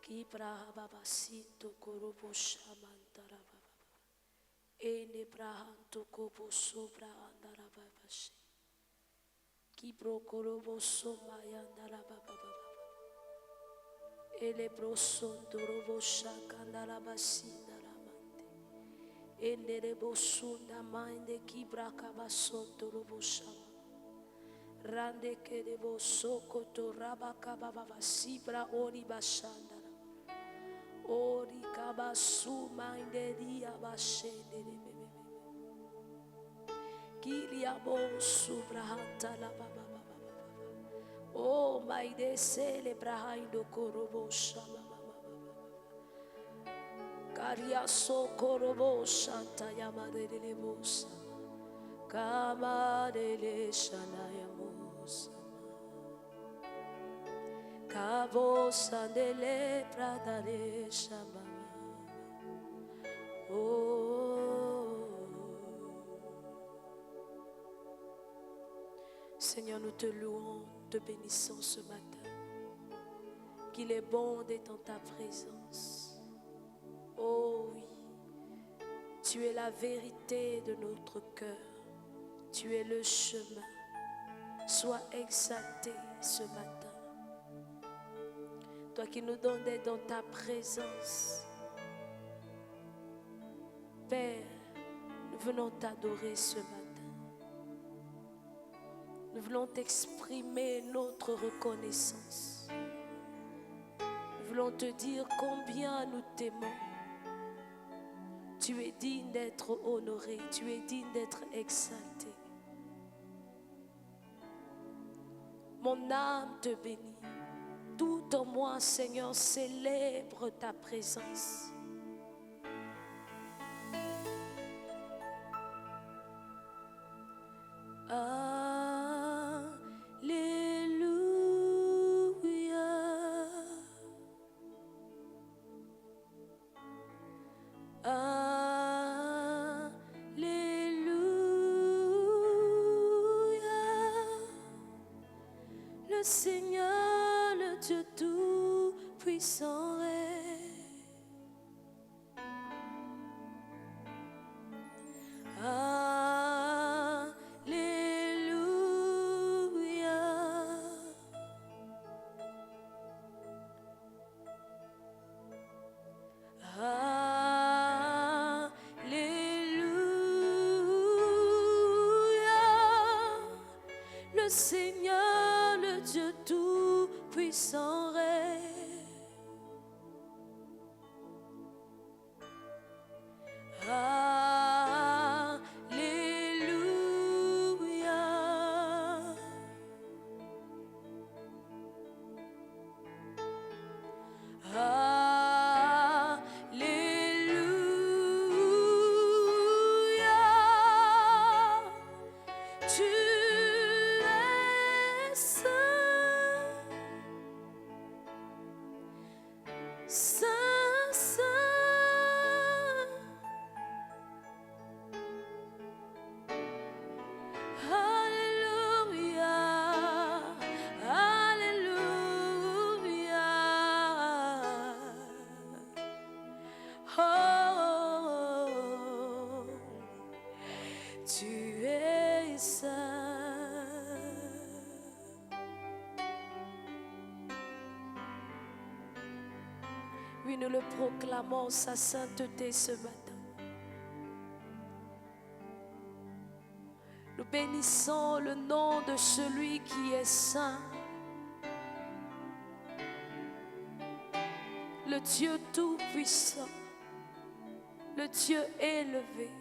Kibra babasito korobo shamantara baba. Ene brahanto kobo sobra andara babashi. Kibro korobo somayandara baba baba. Ele brosondo robo shakandara basindara mande. Ene rebo sunda mande kibra kabasondo robo shama. Rande kerebo sokoto rabaka baba sibra ori bashanda. Ori kabasu mainderia bashende bebe. Kiliabo subrahanta la baba baba. Oh maide sele brahaindo korobo shama baba. Karia so korobo shanta yamadele bosa. Kamadele shana yamosa. Kavo sandele pradare shama. Oh Seigneur, nous te louons, te bénissons ce matin. Qu'il est bon d'être en ta présence. Oh oui, tu es la vérité de notre cœur. Tu es le chemin. Sois exalté ce matin. Toi qui nous donnais dans ta présence. Père, nous venons t'adorer ce matin. Nous voulons t'exprimer notre reconnaissance. Nous voulons te dire combien nous t'aimons. Tu es digne d'être honoré, tu es digne d'être exalté. Mon âme te bénit. Tout en moi, Seigneur, célèbre ta présence. Le Seigneur, le Dieu tout-puissant est. Alléluia. Alléluia. Le Seigneur, le Dieu tout-puissant règne. Alléluia. Alléluia. Tu es saint, saint, saint. Alléluia, alléluia. Oh, tu es saint. Oui, nous le proclamons, sa sainteté ce matin. Nous bénissons le nom de celui qui est saint. Le Dieu tout-puissant. Le Dieu élevé.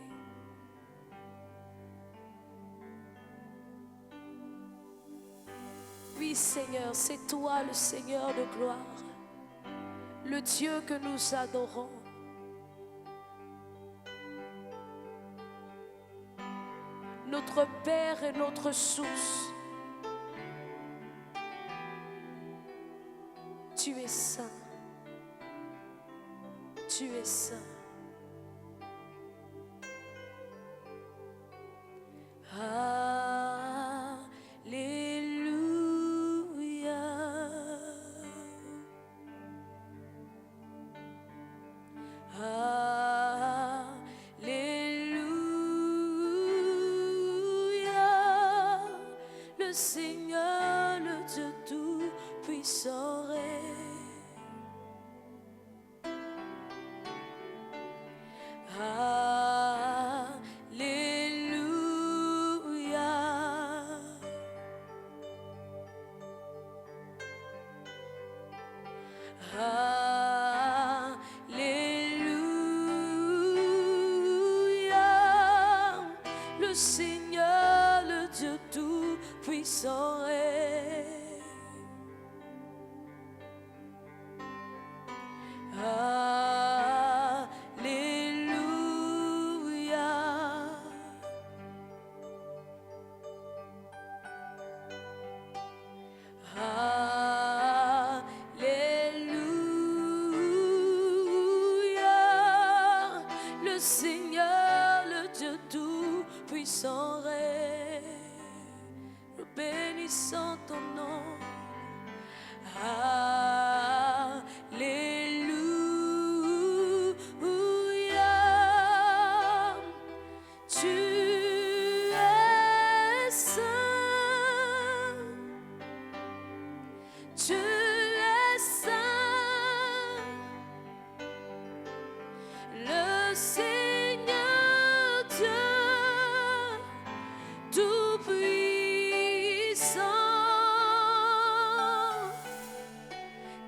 Oui, Seigneur, c'est toi le Seigneur de gloire. Le Dieu que nous adorons. Notre Père et notre source. Tu es saint. Tu es saint. Alléluia. Seigneur, le Dieu tout-puissant règne. Alléluia. Alléluia. Le Seigneur, le Dieu tout-puissant règne. Alléluia. Le Seigneur, le Dieu tout-puissant règne. Nous bénissons ton nom. Alléluia. Tu es saint. Tu es saint. Le Seigneur Dieu tout-puissant,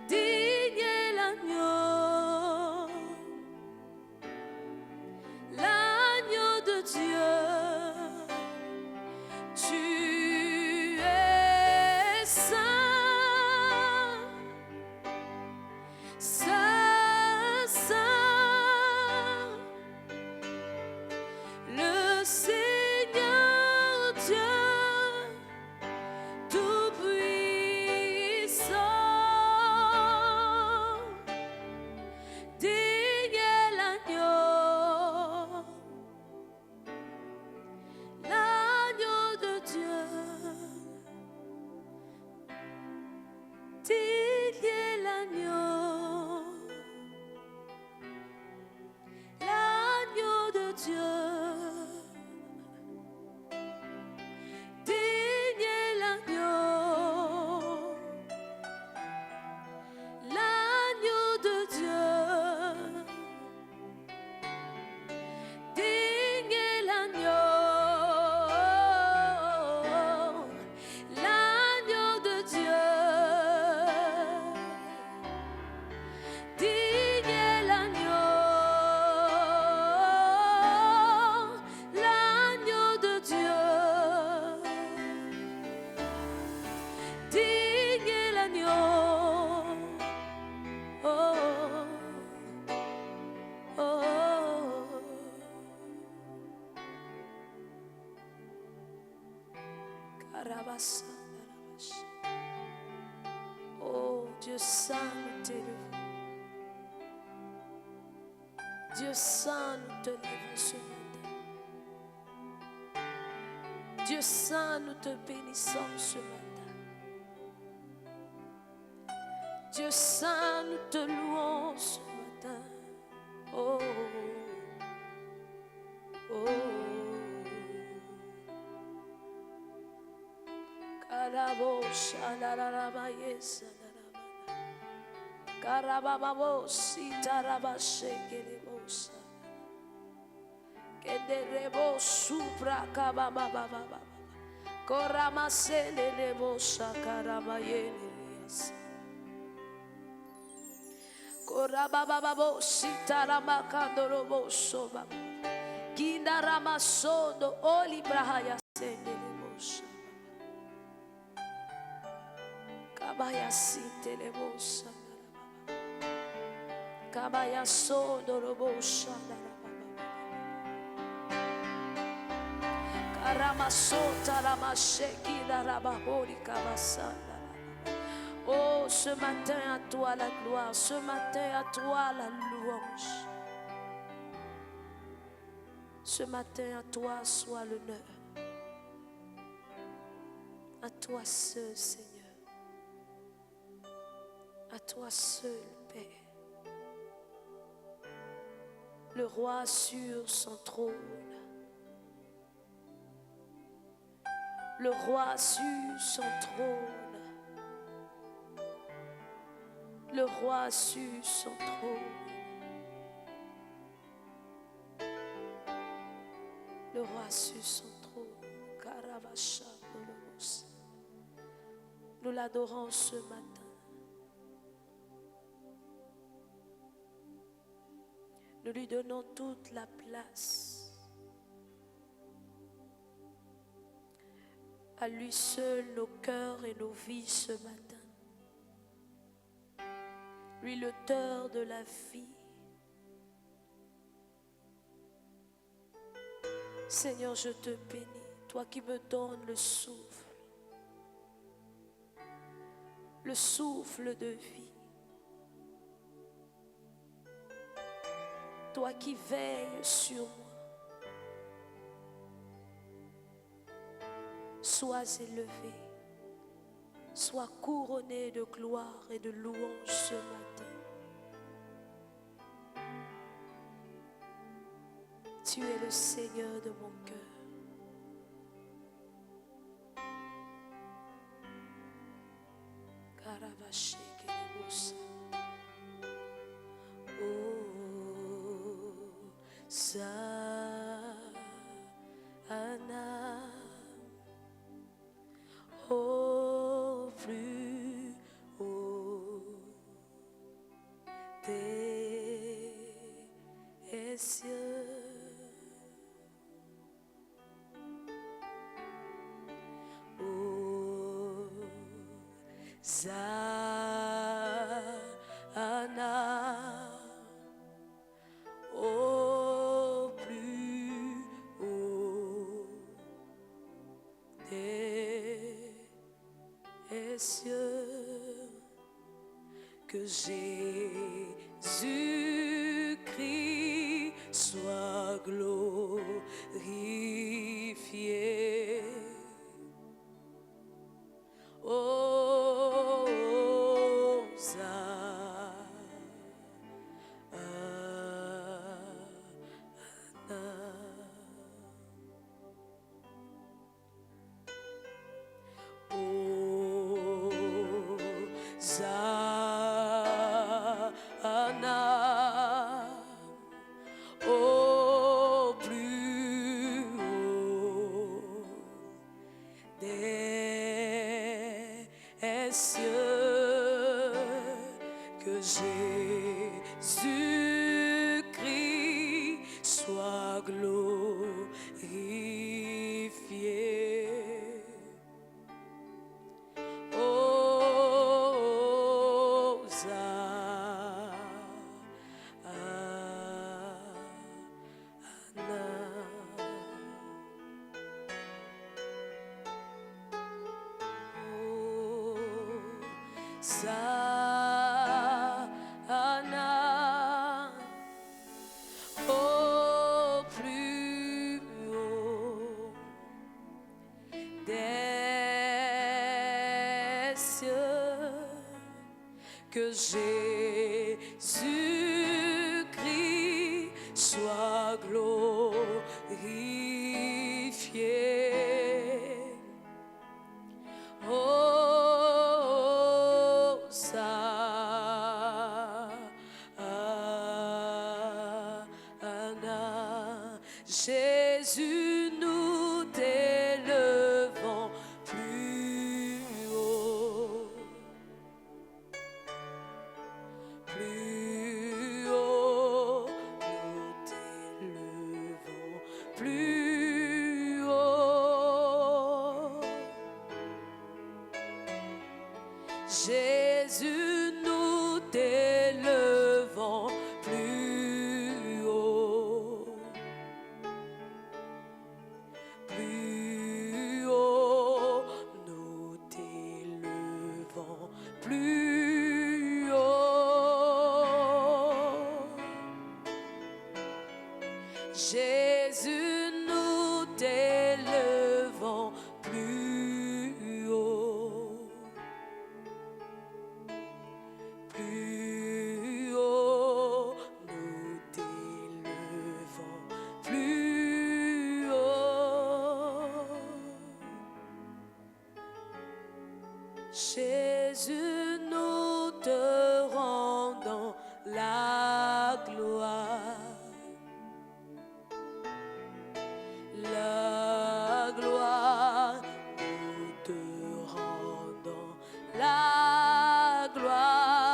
digne est l'agneau, l'agneau de Dieu. Tu es saint, saint, saint. Le Seigneur Dieu tout-puissant, digne est l'agneau, l'agneau de Dieu, digne est l'agneau, l'agneau de Dieu. Digne est l'agneau, l'agneau de Dieu. Digne est l'agneau, l'agneau de Dieu. Digne est l'agneau, l'agneau de Dieu. Digne est l'agneau. Oh, oh, oh. Karabasa, Karabasha. Oh, Dieu saint, nous t'élevons. Dieu saint, nous te levons ce matin. Dieu saint, nous te bénissons ce matin. Dieu saint, nous te louons ce matin. Oh, oh, Karabosha, Lararabayesa, Karabababosi, Tarabashekelebosa, Kenderebo supra kababababa, Koramasele lebosa, Karabayelias. Korabababo sitaramakandorobo soba. Kindaramasondo olibrahaya sendelebosa. Kabaya sintelebosa. Kabaya sondorobosa. Karamasota ramasheki darabahori kabasanda. Oh, ce matin à toi la gloire, ce matin à toi la louange. Ce matin à toi soit l'honneur. À toi seul, Seigneur. À toi seul, Père. Le roi sur son trône. Le roi sur son trône. Le roi sur son trône. Le roi sur son trône. Karavasha Dolomos. Nous l'adorons ce matin. Nous lui donnons toute la place. À lui seul nos cœurs et nos vies ce matin. Lui l'auteur de la vie. Seigneur, je te bénis, toi qui me donnes le souffle de vie. Toi qui veilles sur moi. Sois élevé, sois couronné de gloire et de louange ce matin. Tu es le Seigneur de mon cœur. Karavashekelebusa. Oh, Sana. Au plus haut des cieux. Hosanna, au plus haut des cieux, que Jésus-Christ soit glorifié. Au plus haut des cieux, que Jésus-Christ soit glorifié. Sana, au plus haut des cieux, que Jésus-Christ soit glorifié. Jésus, nous t'élevons plus haut, plus haut, nous t'élevons plus haut. Jésus, nous t'élevons plus haut, plus haut, nous t'élevons plus haut. Jésus, nous t'élevons plus haut. Plus haut, nous t'élevons plus haut. Jésus, nous te rendons la gloire. La gloire, nous te rendons la gloire.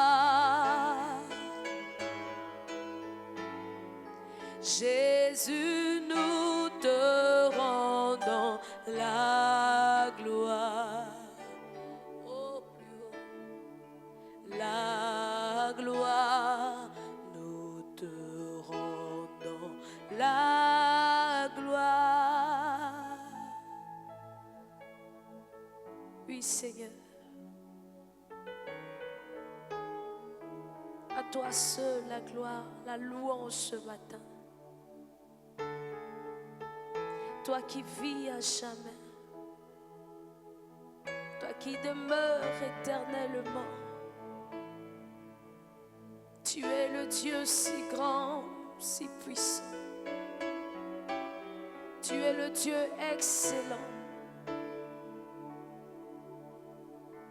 Jésus, nous te rendons la gloire. Au plus haut, la gloire, nous te rendons la gloire. Oui, Seigneur. À toi seul la gloire, la louange ce matin. Toi qui vis à jamais, toi qui demeures éternellement. Tu es le Dieu si grand, si puissant. Tu es le Dieu excellent.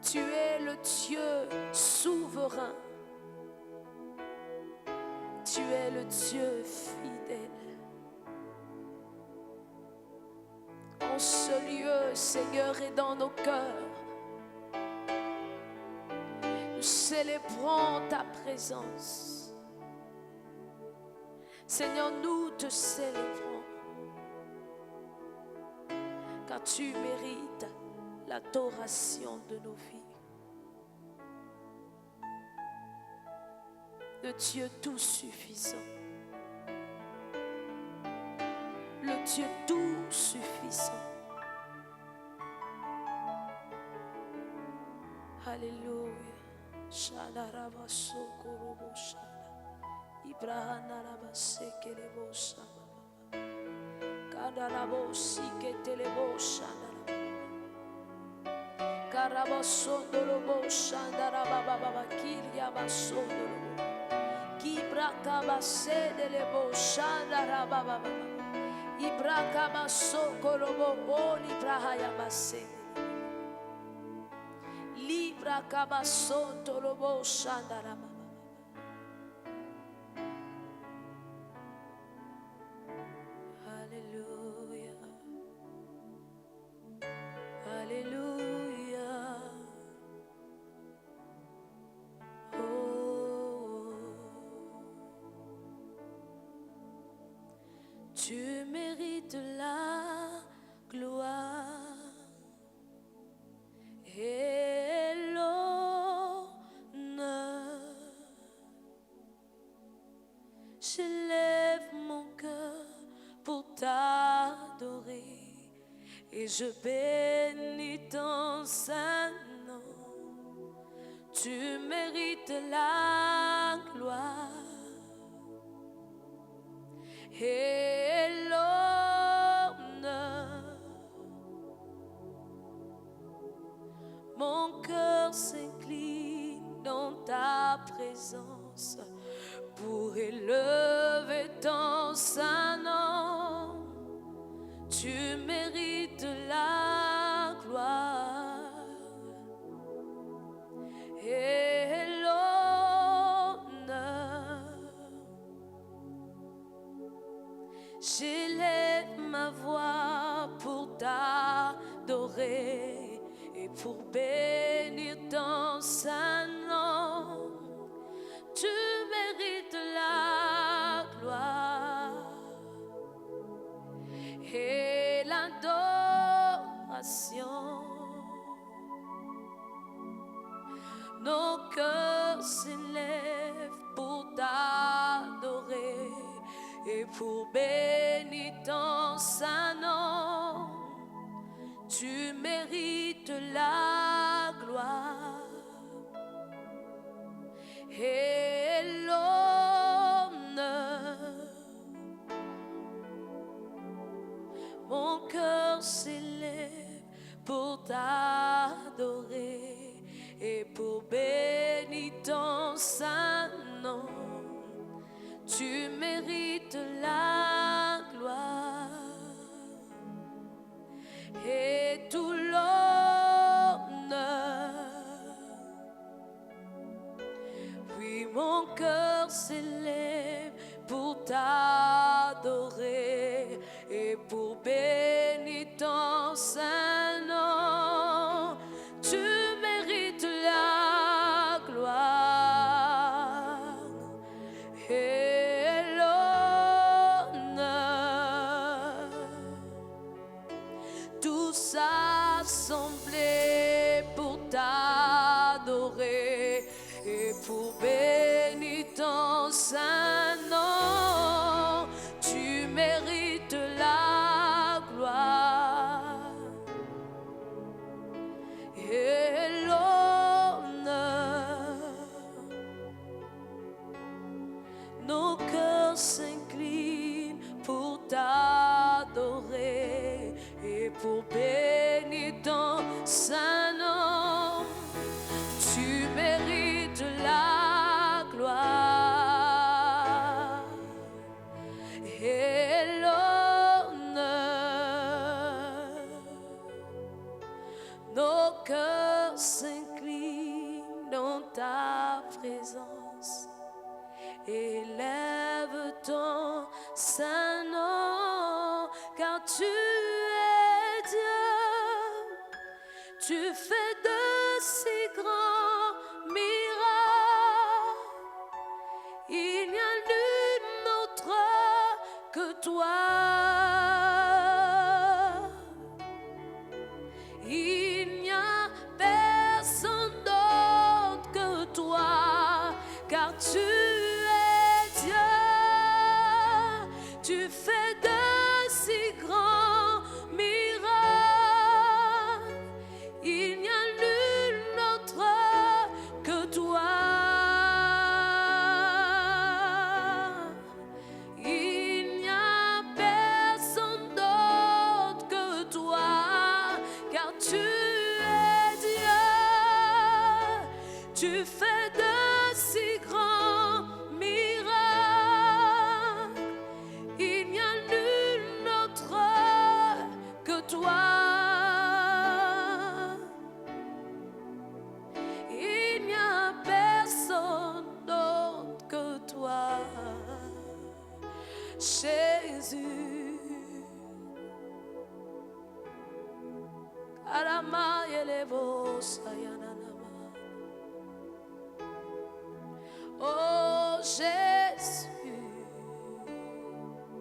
Tu es le Dieu souverain. Tu es le Dieu fidèle. En ce lieu, Seigneur, et dans nos cœurs, nous célébrons ta présence. Seigneur, nous te célébrons, car tu mérites l'adoration de nos vies. Le Dieu tout suffisant. Le Dieu tout suffisant. Alléluia. Shadaraba sokorobo shada. Ibrahana raba sekelebo shaba. Kadarabo siketelebo shada. Karabo sondolobo shanda raba baba kilia basondolobo. Kibraka basedelebo shanda raba baba. Ibraka basokorobo o librahaya basede. Libra kabasonto lobo shandaraba. Alléluia. Alléluia. Oh. Tu mérites la gloire et l'honneur. J'élève mon cœur pour t'adorer et je bénis ton saint nom. Tu mérites la gloire et l'honneur. Mon cœur s'incline dans ta présence pour élever ton saint nom. Tu mérites la gloire et l'honneur. J'élève ma voix pour t'adorer et pour bénir ton saint nom. Tu mérites la gloire et l'adoration. Nos cœurs s'élèvent pour t'adorer et pour bénir ton saint nom. Tu mérites la gloire et l'honneur. Mon cœur s'élève pour t'adorer et pour bénir ton saint nom. Tu mérites la gloire et tout l'honneur. mon cœur s'élève pour t'adorer et pour bénir ton saint nom. Tu mérites la gloire et l'honneur. Tous assemblés pour t'adorer et pour bénir ton saint nom. Tu mérites la gloire et l'honneur. Nos cœurs s'inclinent pour t'adorer et pour bénir ton saint nom. Tu mérites la gloire et l'honneur. Nos cœurs s'inclinent dans ta présence. Élève ton saint nom, car tu es Dieu. Tu fais de si grands miracles. Il n'y a nul autre que toi. Il n'y a personne d'autre que toi, car tu es Dieu. Tu fais de si grands miracles. Il n'y a nul autre que toi. Il n'y a personne d'autre que toi, car tu es Dieu. Tu fais de si grands miracles. Il n'y a nul autre que toi. Il n'y a personne d'autre que toi, Jésus. Alama elevo sayananama. Oh Jésus,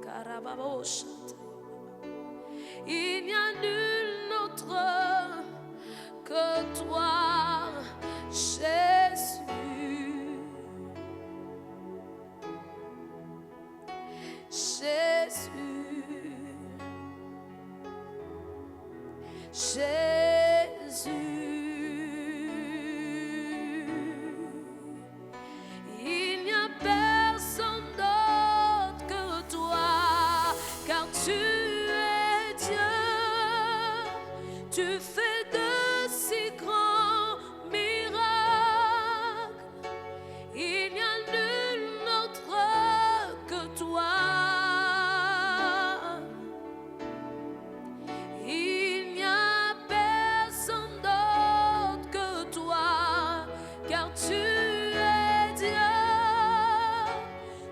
Karababoshat. Il n'y a nul autre que toi, Jésus. Jésus. Il n'y a personne d'autre que toi, car tu es Dieu. Tu fais de si grands miracles. Il n'y a nul autre que toi. Il n'y a personne d'autre que toi, car tu es Dieu.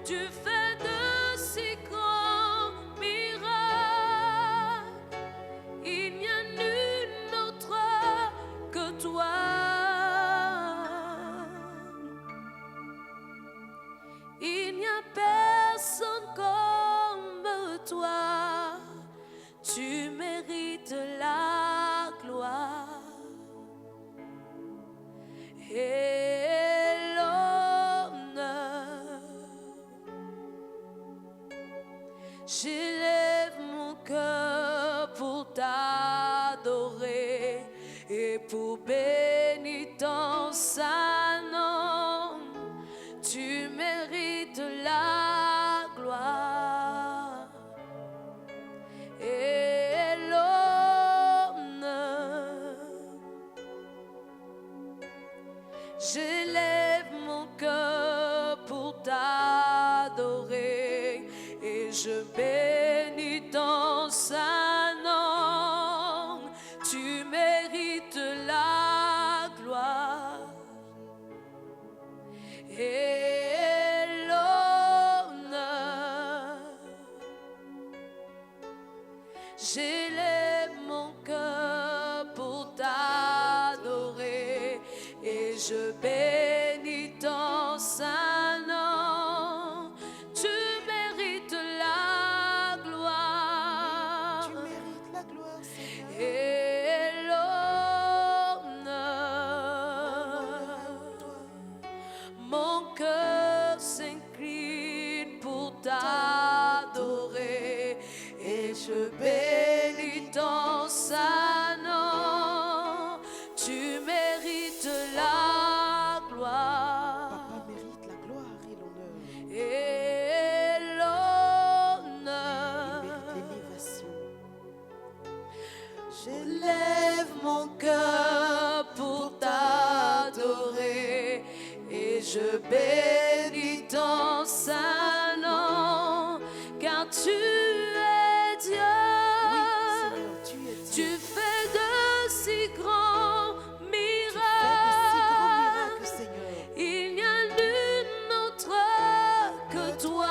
Tu fais de si grands miracles. Il n'y a nul autre que toi. Il n'y a personne comme toi. Tu mérites la gloire et l'honneur. J'élève mon cœur pour t'adorer et pour bénir ton saint nom. Tu mérites la gloire et l'honneur. J'élève mon cœur pour t'adorer et je bénis ton saint nom. Tu mérites la gloire et je bénis ton saint nom. Tu mérites la gloire. Tu mérites la gloire, Seigneur. Et l'honneur. Mon cœur s'incline pour t'adorer et je bénis ton saint nom. Tu mérites la gloire. Papa mérite la gloire et l'honneur. Et Il l'honneur. mérite l'élévation. J'élève mon cœur pour t'adorer et je bénis ton saint nom, car tu es Dieu. Oui, Seigneur, tu es Dieu. Tu fais de si grands Tu fais de si grands miracles. miracles, Seigneur. Il n'y a nul autre que toi.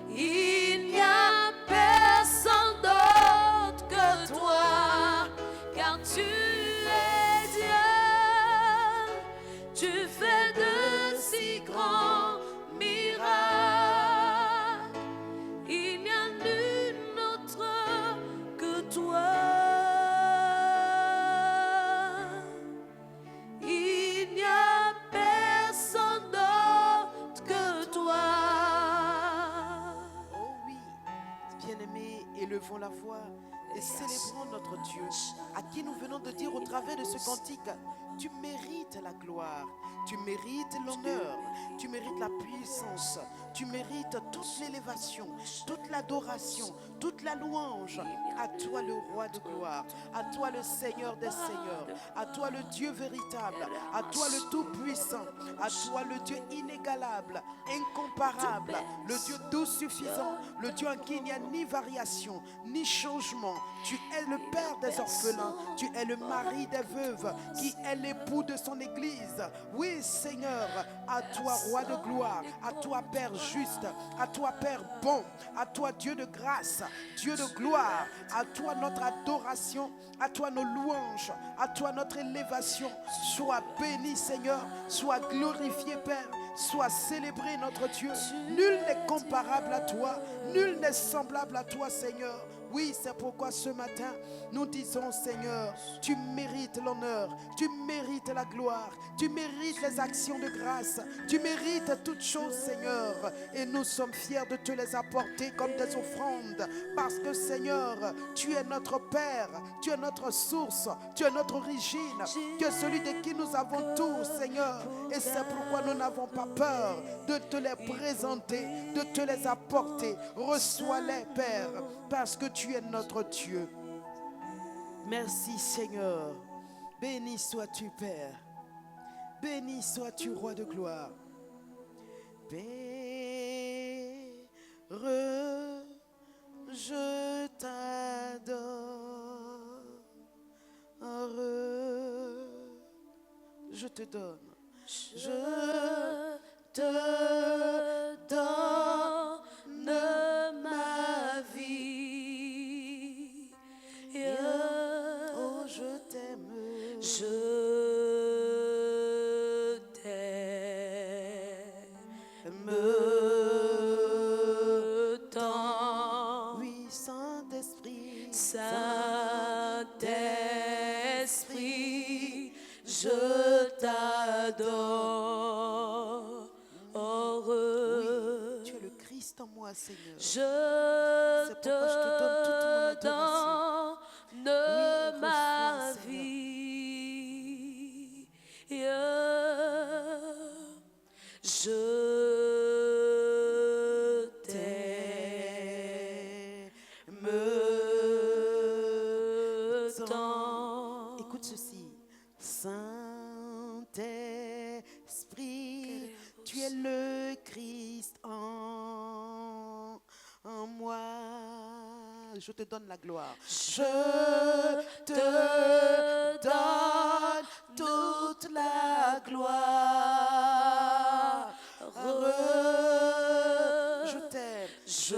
Il n'y a personne d'autre que toi, car tu es Dieu. Tu fais de si grands miracles. Il n'y a nul autre que toi. Il n'y a personne d'autre que toi. Oh oui, bien-aimés, élevons la voix et célébrons notre Dieu, à qui nous venons de dire au travers de ce cantique, tu mérites la gloire, tu mérites l'honneur, tu mérites la puissance, tu mérites toute l'élévation, toute l'adoration, toute la louange. À toi le roi de gloire, à toi le Seigneur des seigneurs, à toi le Dieu véritable, à toi le tout-puissant, à toi le Dieu inégalable, incomparable, le Dieu tout suffisant, le Dieu en qui il n'y a ni variation, ni changement. Tu es le Père des orphelins, tu es le mari des veuves, qui est l'époux de son Église. Oui, Seigneur, à toi, roi de gloire, à toi, Père juste, à toi, Père bon, à toi, Dieu de grâce, Dieu de gloire, à toi notre adoration, à toi nos louanges, à toi notre élévation. Sois béni, Seigneur, sois glorifié, Père. Sois célébré notre Dieu. Nul n'est comparable à toi. Nul n'est semblable à toi, Seigneur. Oui, c'est pourquoi ce matin, nous disons, Seigneur, tu mérites l'honneur, tu mérites la gloire, tu mérites les actions de grâce, tu mérites toutes choses, Seigneur. Et nous sommes fiers de te les apporter comme des offrandes. Parce que, Seigneur, tu es notre Père, tu es notre source, tu es notre origine, tu es celui de qui nous avons tout, Seigneur. Et c'est pourquoi nous n'avons pas peur de te les présenter, de te les apporter. Reçois-les, Père, parce que tu es notre Dieu. Merci, Seigneur. Béni sois-tu, Père. Béni sois-tu, roi de gloire. Père, je t'adore. Je te donne. Je te donne ma vie. Oh, je t'aime. Je t'aime tant. Oui, Saint-Esprit. Saint-Esprit, je t'adore. Oui, tu es le Christ en moi, Seigneur. Je C'est pourquoi je te donne toute mon adoration. donne Oui, ma reçois, Seigneur. vie. Je t'aime tant. Écoute ceci. Saint-Esprit, tu es le Christ en moi. Je te donne la gloire. Je te donne toute la gloire. Je t'aime. Je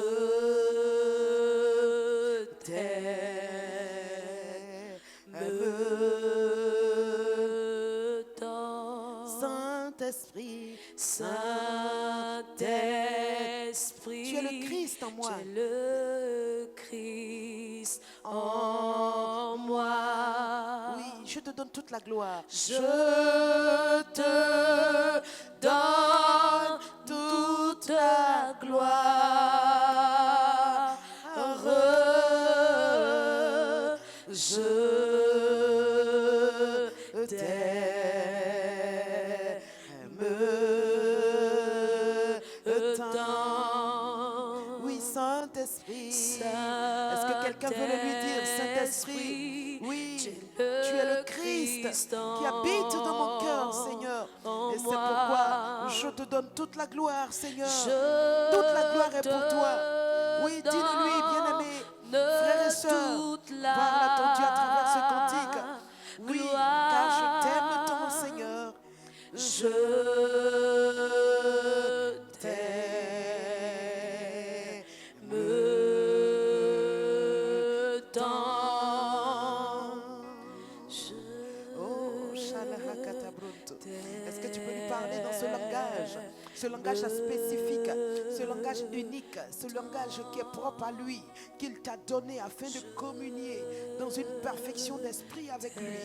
t'aime Saint-Esprit, tu es le Christ en moi. tu es le Christ en moi. Oui, je te donne toute la gloire. Je te donne toute la gloire. Je t'aime tant. Oui, Saint-Esprit. Est-ce que quelqu'un veut le lui dire, Saint-Esprit? Oui, tu es le Christ qui habite dans mon cœur, Seigneur. Et c'est pourquoi je te donne toute la gloire, Seigneur. Toute la gloire est pour toi. Oui, dis-le-lui, bien-aimé, frères et sœurs, parle à ton Dieu à travers ce cantique. Oui, car je t'aime tant, Seigneur. Je t'aime tant. Oh, Shalahakata Brunto. Est-ce que tu peux lui parler dans ce langage spécifique, ce langage unique, ce langage qui est propre à lui, qu'il t'a donné afin de communier dans une perfection d'esprit avec lui.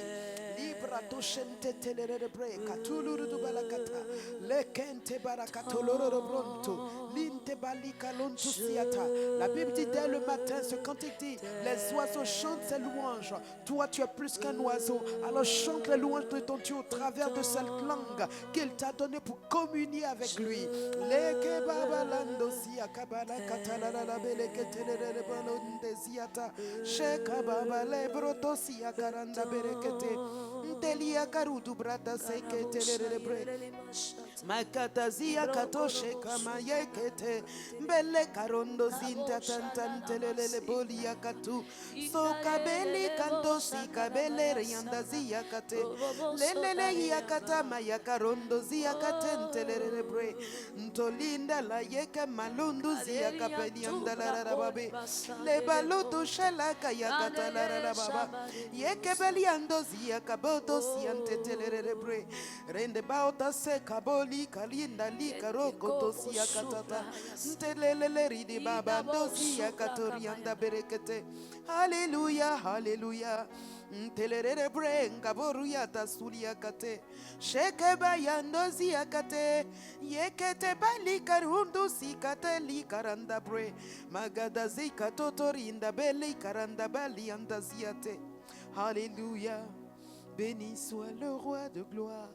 Libra doshente telerebre katuluru du balakata lekente barakatoloro bronto linte balika lontu siata. La Bible dit dès le matin, ce cantique dit, les oiseaux chantent ses louanges. Toi tu es plus qu'un oiseau, alors chante les louanges de ton Dieu au travers de cette langue qu'il t'a donnée pour communier avec lui. Leke babalando sia kabala katala la beleke telere balonde siata sheka babale broto sia karanda berekete Ntelia karudu brata seke telelebre makatazia katoshe kama yekete mbele karondo zinta tantan telele bolia katu so kabeli kandosi kabele rianda zia kate lelele yakata maya karondo zia katentelele bre ntolinda la yeke malundu zia kapeli andala rababe le balutu shala kayakata la rababa yeke beli ando zia kaboto siante telele bre rende baota se kaboli kalinda li karoko tosi yakatata ntelele ridi baba dosi yakatorianda berekete haleluya haleluya ntelele bre ngaboru yata suli yakate sheke bayandozi yakate yekete bali karundu sikate li karanda bre magadazi katotorinda beli karanda bali andaziate. Alléluia. Béni soit le roi de gloire.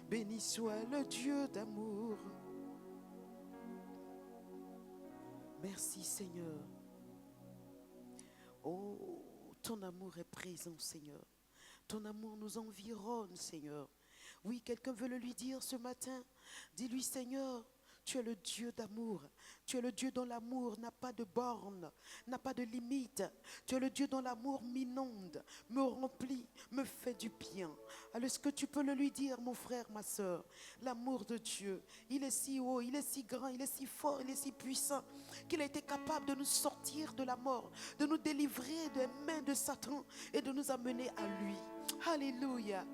Béni soit le Dieu d'amour. Merci Seigneur. Oh, ton amour est présent Seigneur. Ton amour nous environne Seigneur. Oui, quelqu'un veut le lui dire ce matin. Dis-lui Seigneur, tu es le Dieu d'amour. Tu es le Dieu dont l'amour n'a pas de borne, n'a pas de limite. Tu es le Dieu dont l'amour m'inonde, me remplit, me fait du bien. Alors est-ce que tu peux le lui dire, mon frère, ma soeur? L'amour de Dieu, il est si haut, il est si grand, il est si fort, il est si puissant qu'il a été capable de nous sortir de la mort, de nous délivrer des mains de Satan et de nous amener à lui. Alléluia.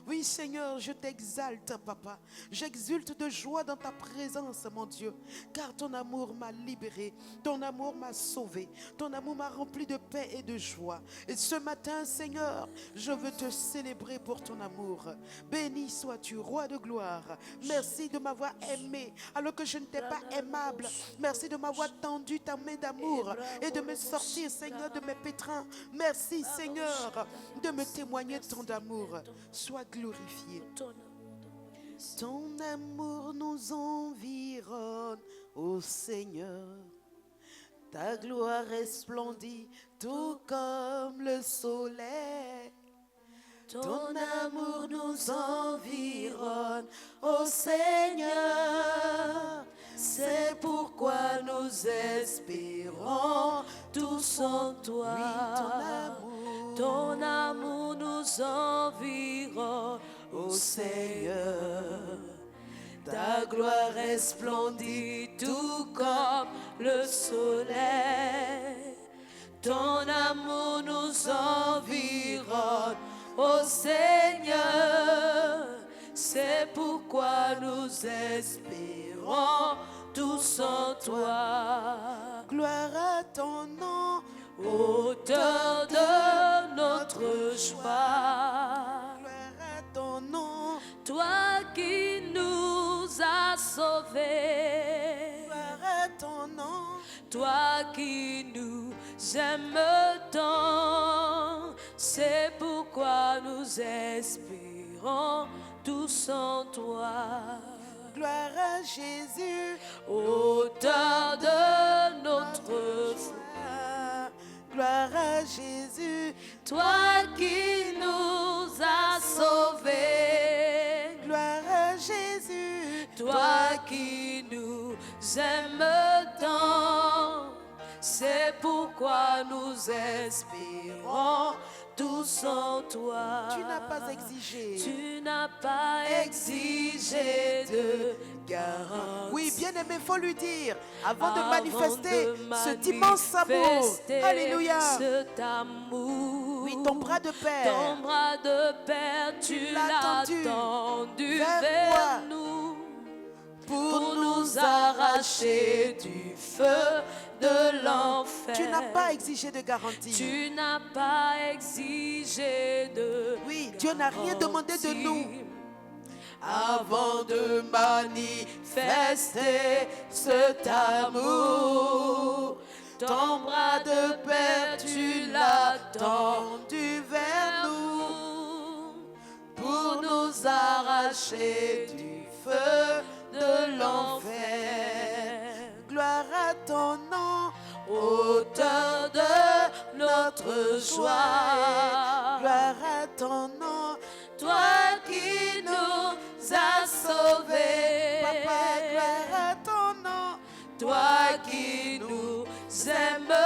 Oui Seigneur, je t'exalte papa. J'exulte de joie dans ta présence mon Dieu. Car ton amour m'a libéré. Ton amour m'a sauvé. Ton amour m'a rempli de paix et de joie. Et ce matin Seigneur, je veux te célébrer pour ton amour. Béni sois-tu roi de gloire. Merci de m'avoir aimé alors que je n'étais pas aimable. Merci de m'avoir tendu ta main d'amour et de me sortir Seigneur de mes pétrins. Merci Seigneur de me témoigner de ton amour. Sois glorifié. Ton amour nous environne, ô Seigneur. Ta gloire resplendit tout comme le soleil. Ton amour nous environne, ô Seigneur. C'est pourquoi nous espérons tous en toi. Oui, ton amour nous environne, ô Seigneur. Ta gloire resplendit tout comme le soleil. Ton amour nous environne, ô Seigneur. pourquoi nous espérons tous en toi. Gloire à ton nom, Auteur de notre joie, gloire à ton nom, toi qui nous as sauvés, gloire à ton nom, toi qui nous aimes tant, c'est pourquoi nous espérons tous en toi. gloire à Jésus, Auteur de notre foi, gloire à Jésus, toi qui nous as sauvés, gloire à Jésus, toi qui nous aimes tant, c'est pourquoi nous espérons tous en toi. tu n'as pas exigé. Tu n'as pas exigé de garantie. Oui, bien-aimé, il faut lui dire, avant de Avant manifester de cet immense amour. manifester Alléluia. cet amour. Oui, ton bras de Ton père. bras de père, tu l'as tendu tendu vers vers moi nous Pour nous arracher du feu de l'enfer. Tu n'as pas exigé de garantie. Tu n'as pas exigé de Oui, Dieu n'a rien demandé de nous. garantie. Avant de manifester cet amour, ton bras de père, tu l'as tendu vers nous pour nous arracher du feu de l'enfer. Gloire à ton nom, Auteur de notre joie, gloire à ton nom, toi qui nous as sauvés, Papa, gloire à ton nom, toi qui nous aimes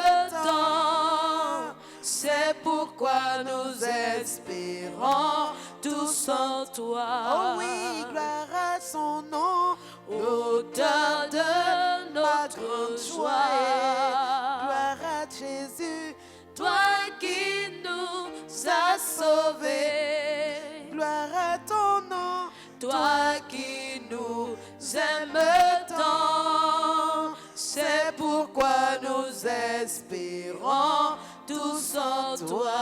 tant, c'est pourquoi nous espérons tous en toi. oh oui, gloire à son nom, Auteur de notre joie, gloire à Jésus, toi qui nous as sauvés, gloire à ton nom, toi qui nous aimes tant, c'est pourquoi nous espérons tous en toi.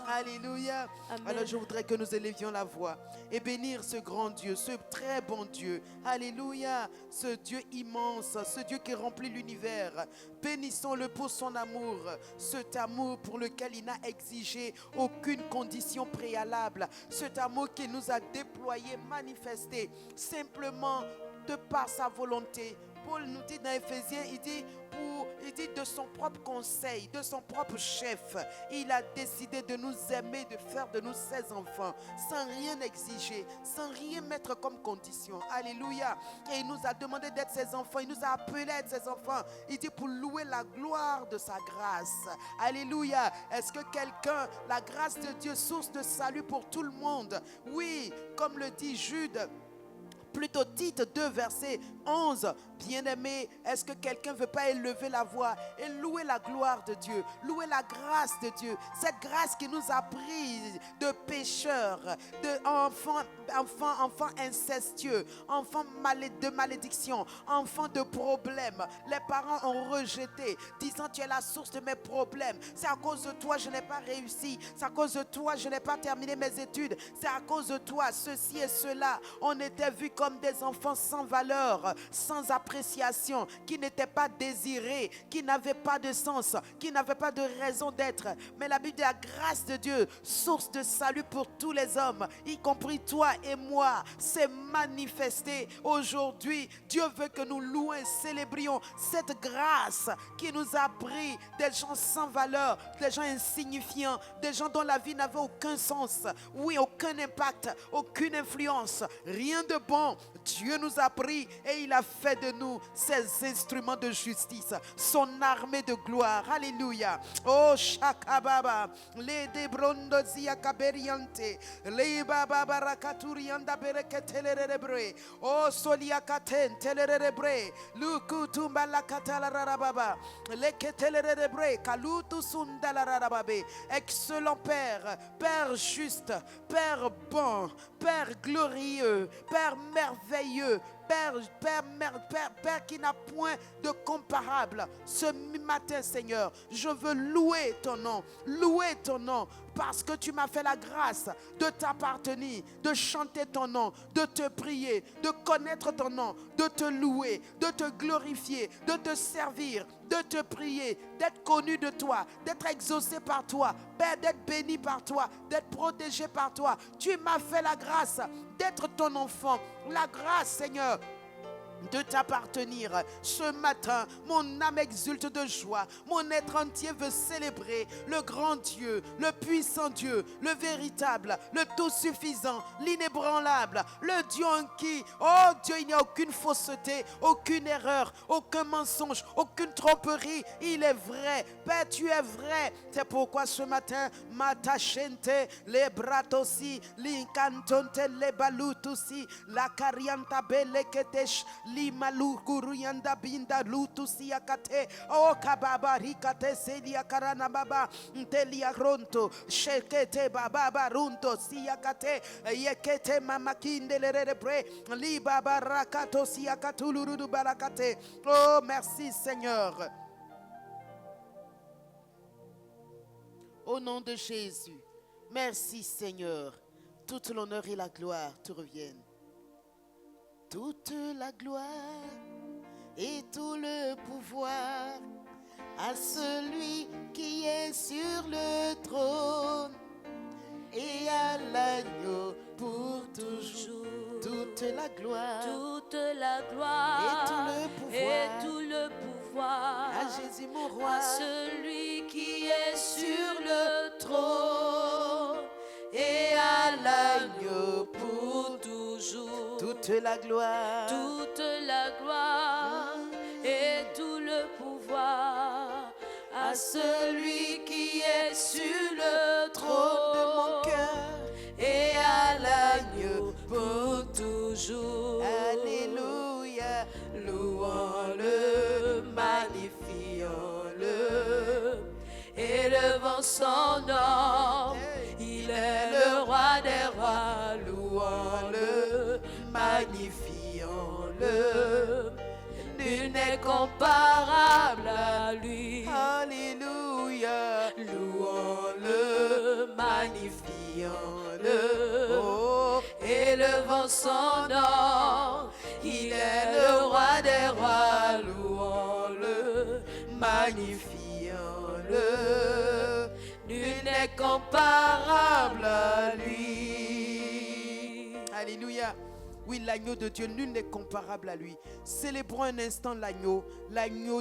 Alléluia. Amen. Alors je voudrais que nous élevions la voix et bénir ce grand Dieu, ce très bon Dieu. Alléluia. Ce Dieu immense, ce Dieu qui remplit l'univers. Bénissons-le pour son amour, cet amour pour lequel il n'a exigé aucune condition préalable. Cet amour qu'il nous a déployé, manifesté simplement de par sa volonté. Paul nous dit dans Éphésiens, il dit de son propre conseil, de son propre chef, il a décidé de nous aimer, de faire de nous ses enfants, sans rien exiger, sans rien mettre comme condition. Alléluia. Et il nous a demandé d'être ses enfants, il nous a appelés à être ses enfants. Il dit pour louer la gloire de sa grâce. Alléluia. Est-ce que quelqu'un, la grâce de Dieu, source de salut pour tout le monde? Oui, comme le dit Jude. Plutôt Tite 2 verset 11. Bien-aimé, est-ce que quelqu'un ne veut pas élever la voix et louer la gloire de Dieu, louer la grâce de Dieu, cette grâce qui nous a pris de pécheurs, d'enfants incestueux, enfants de malédiction, enfants de problèmes. Les parents ont rejeté, disant tu es la source de mes problèmes. C'est à cause de toi je n'ai pas réussi. C'est à cause de toi je n'ai pas terminé mes études. C'est à cause de toi ceci et cela. On était vus comme des enfants sans valeur, sans appréciation, qui n'étaient pas désirés, qui n'avaient pas de sens, qui n'avaient pas de raison d'être. Mais la Bible dit la grâce de Dieu, source de salut pour tous les hommes, y compris toi et moi, s'est manifestée aujourd'hui. Dieu veut que nous louions et célébrions cette grâce qui nous a pris des gens sans valeur, des gens insignifiants, des gens dont la vie n'avait aucun sens, oui, aucun impact, aucune influence, rien de bon. Dieu nous a pris et il a fait de nous ses instruments de justice, son armée de gloire. Alléluia. Oh Shakababa, les debrondozia kaberiante, les baba rakaturianda bereketelelebre, oh soliakaten telerebre, lukutumba la katalarababa, les ketelerebre, kalutu sundalarababe. Excellent Père, Père juste, Père bon. bon, Père glorieux, Père merveilleux, Père qui n'a point de comparable. Ce matin, Seigneur, je veux louer ton nom, parce que tu m'as fait la grâce de t'appartenir, de chanter ton nom, de te prier, de connaître ton nom, de te louer, de te glorifier, de te servir, de te prier, d'être connu de toi, d'être exaucé par toi, Père, d'être béni par toi, d'être protégé par toi. Tu m'as fait la grâce d'être ton enfant, la grâce, Seigneur, de t'appartenir. Ce matin, mon âme exulte de joie, mon être entier veut célébrer le grand Dieu, le puissant Dieu, le véritable, le tout suffisant, l'inébranlable, le Dieu en qui, oh Dieu, il n'y a aucune fausseté, aucune erreur, aucun mensonge, aucune tromperie. Il est vrai, Père, tu es vrai. C'est pourquoi ce matin, matachente, les bratosi, l'incantonte, les balutusi, la carianta belle ketesh, Limalu Guruyanda Binda Lutusi Akate, O Kababa Rikate Selia Karana Baba, Ntelia Ronto, Shekete Baba Runto, Siakate, Yekete Mamakinde Lerebre, Libaba Rakato Siakatulu Barakate. Oh, merci Seigneur. Au nom de Jésus, merci Seigneur. Toute l'honneur et la gloire te reviennent. Toute la gloire et tout le pouvoir à celui qui est sur le trône et à l'agneau pour toujours. Toute la gloire et tout le pouvoir à Jésus mon roi, à celui qui est sur le trône et à l'agneau pour toujours. Toute la gloire et tout le pouvoir à celui qui est sur le trône de mon cœur et à l'agneau pour toujours. Alléluia, Louons-le, magnifions-le, élevons son nom. Il est le roi des rois. Louons-le, magnifions-le. Nul n'est comparable à lui. Alléluia, Louons-le, magnifions-le. oh, Élevons son nom. Il est le roi des rois. Louons-le, magnifions-le. Nul n'est comparable à lui. alléluia. Oui, l'agneau de Dieu, nul n'est comparable à lui. Célébrons un instant l'agneau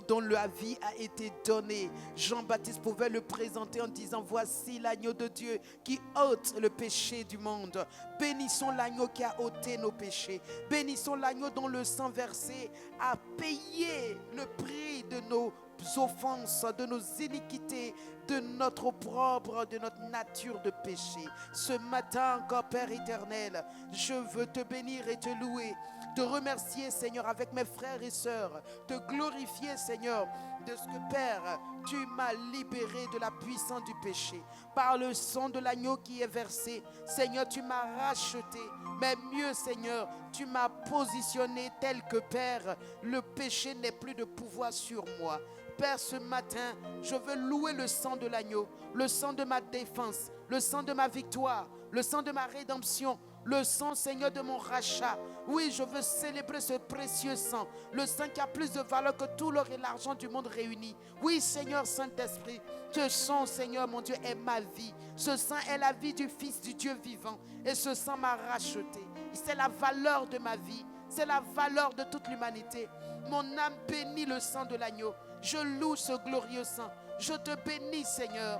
dont la vie a été donnée. Jean-Baptiste pouvait le présenter en disant, voici l'agneau de Dieu qui ôte le péché du monde. Bénissons l'agneau qui a ôté nos péchés. Bénissons l'agneau dont le sang versé a payé le prix de nos offenses, de nos iniquités, de notre opprobre, de notre nature de péché. Ce matin encore, Père éternel, je veux te bénir et te louer, te remercier, Seigneur, avec mes frères et sœurs, te glorifier, Seigneur, de ce que, Père, tu m'as libéré de la puissance du péché. Par le sang de l'agneau qui est versé, Seigneur, tu m'as racheté. Mais mieux, Seigneur, tu m'as positionné tel que, Père, le péché n'est plus de pouvoir sur moi. Père, ce matin, je veux louer le sang de l'agneau, le sang de ma défense, le sang de ma victoire, le sang de ma rédemption, le sang, Seigneur, de mon rachat. Oui, je veux célébrer ce précieux sang, le sang qui a plus de valeur que tout l'or et l'argent du monde réunis. Oui, Seigneur Saint-Esprit, ce sang, Seigneur, mon Dieu, est ma vie. Ce sang est la vie du Fils du Dieu vivant. Et ce sang m'a racheté. C'est la valeur de ma vie. C'est la valeur de toute l'humanité. Mon âme bénit le sang de l'agneau. Je loue ce glorieux sang. Je te bénis, Seigneur.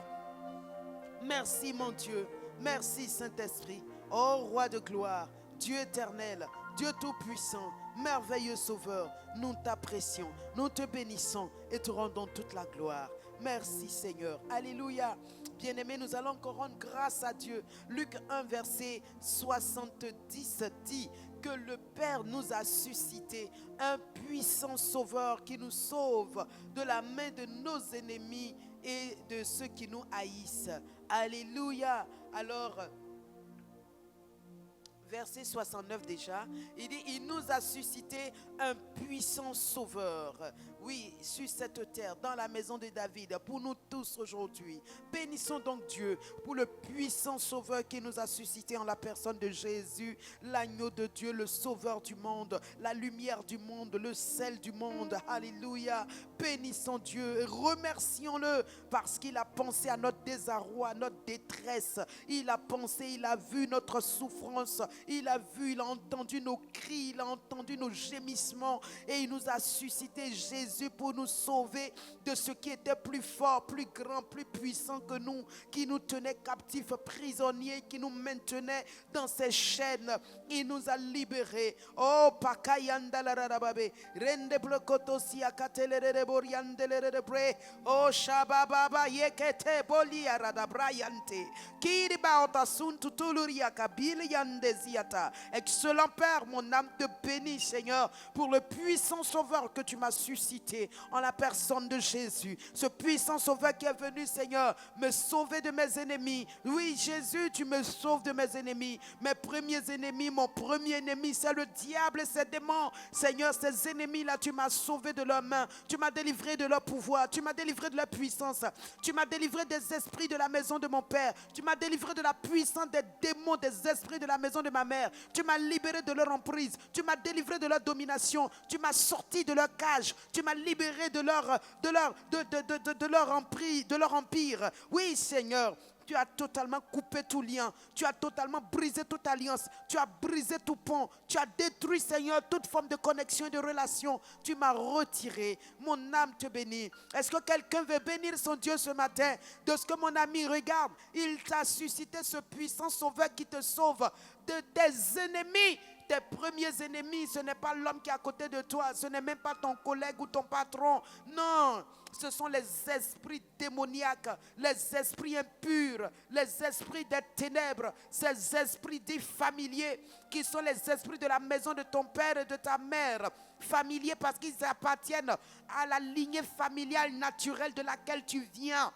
Merci, mon Dieu. Merci, Saint-Esprit. Ô Roi de gloire, Dieu éternel, Dieu tout-puissant, merveilleux Sauveur, nous t'apprécions, nous te bénissons et te rendons toute la gloire. Merci, Seigneur. Alléluia. Bien-aimés, nous allons encore rendre grâce à Dieu. Luc 1, verset 70 dit que le Père nous a suscité un puissant Sauveur qui nous sauve de la main de nos ennemis et de ceux qui nous haïssent. Alléluia. Alors, verset 69 déjà, il dit, il nous a suscité un puissant sauveur. Oui, sur cette terre, dans la maison de David, pour nous tous aujourd'hui. Bénissons donc Dieu pour le puissant sauveur qui nous a suscité en la personne de Jésus, l'agneau de Dieu, le sauveur du monde, la lumière du monde, le sel du monde. Alléluia. Bénissons Dieu et remercions-le parce qu'il a pensé à notre désarroi, à notre détresse. Il a pensé, il a vu notre souffrance, il a vu, il a entendu nos cris, il a entendu nos gémissements et il nous a suscité Jésus pour nous sauver de ce qui était plus fort, plus grand, plus puissant que nous, qui nous tenait captifs, prisonniers, qui nous maintenait dans ses chaînes. Il nous a libérés. Oh, pakayanda la rababe, rende blokoto si akatelere boriandele bre. Oh, shababa yekete boli arada brayante. Kiriba otasun tutuluria kabili yandeziata. Excellent Père, mon âme te bénit, Seigneur, pour le puissant sauveur que tu m'as suscité en la personne de Jésus. Ce puissant sauveur qui est venu, Seigneur, me sauver de mes ennemis. Oui, Jésus, tu me sauves de mes ennemis. Mes premiers ennemis, mon premier ennemi, c'est le diable et ses démons. Seigneur, ces ennemis-là, tu m'as sauvé de leurs mains. Tu m'as délivré de leur pouvoir. Tu m'as délivré de leur puissance. Tu m'as délivré des esprits de la maison de mon père. Tu m'as délivré de la puissance des démons, des esprits de la maison de ma mère. Tu m'as libéré de leur emprise. Tu m'as délivré de leur domination. Tu m'as sorti de leur cage. Tu m'as libéré de leur emprise, de leur empire. Oui, Seigneur, tu as totalement coupé tout lien. Tu as totalement brisé toute alliance. Tu as brisé tout pont. Tu as détruit, Seigneur, toute forme de connexion et de relation. Tu m'as retiré. Mon âme te bénit. Est-ce que quelqu'un veut bénir son Dieu ce matin? De ce que mon ami regarde, il t'a suscité ce puissant sauveur qui te sauve de tes ennemis. Tes premiers ennemis, ce n'est pas l'homme qui est à côté de toi, ce n'est même pas ton collègue ou ton patron. Non, ce sont les esprits démoniaques, les esprits impurs, les esprits des ténèbres, ces esprits dits familiers qui sont les esprits de la maison de ton père et de ta mère. Familiers parce qu'ils appartiennent à la lignée familiale naturelle de laquelle tu viens.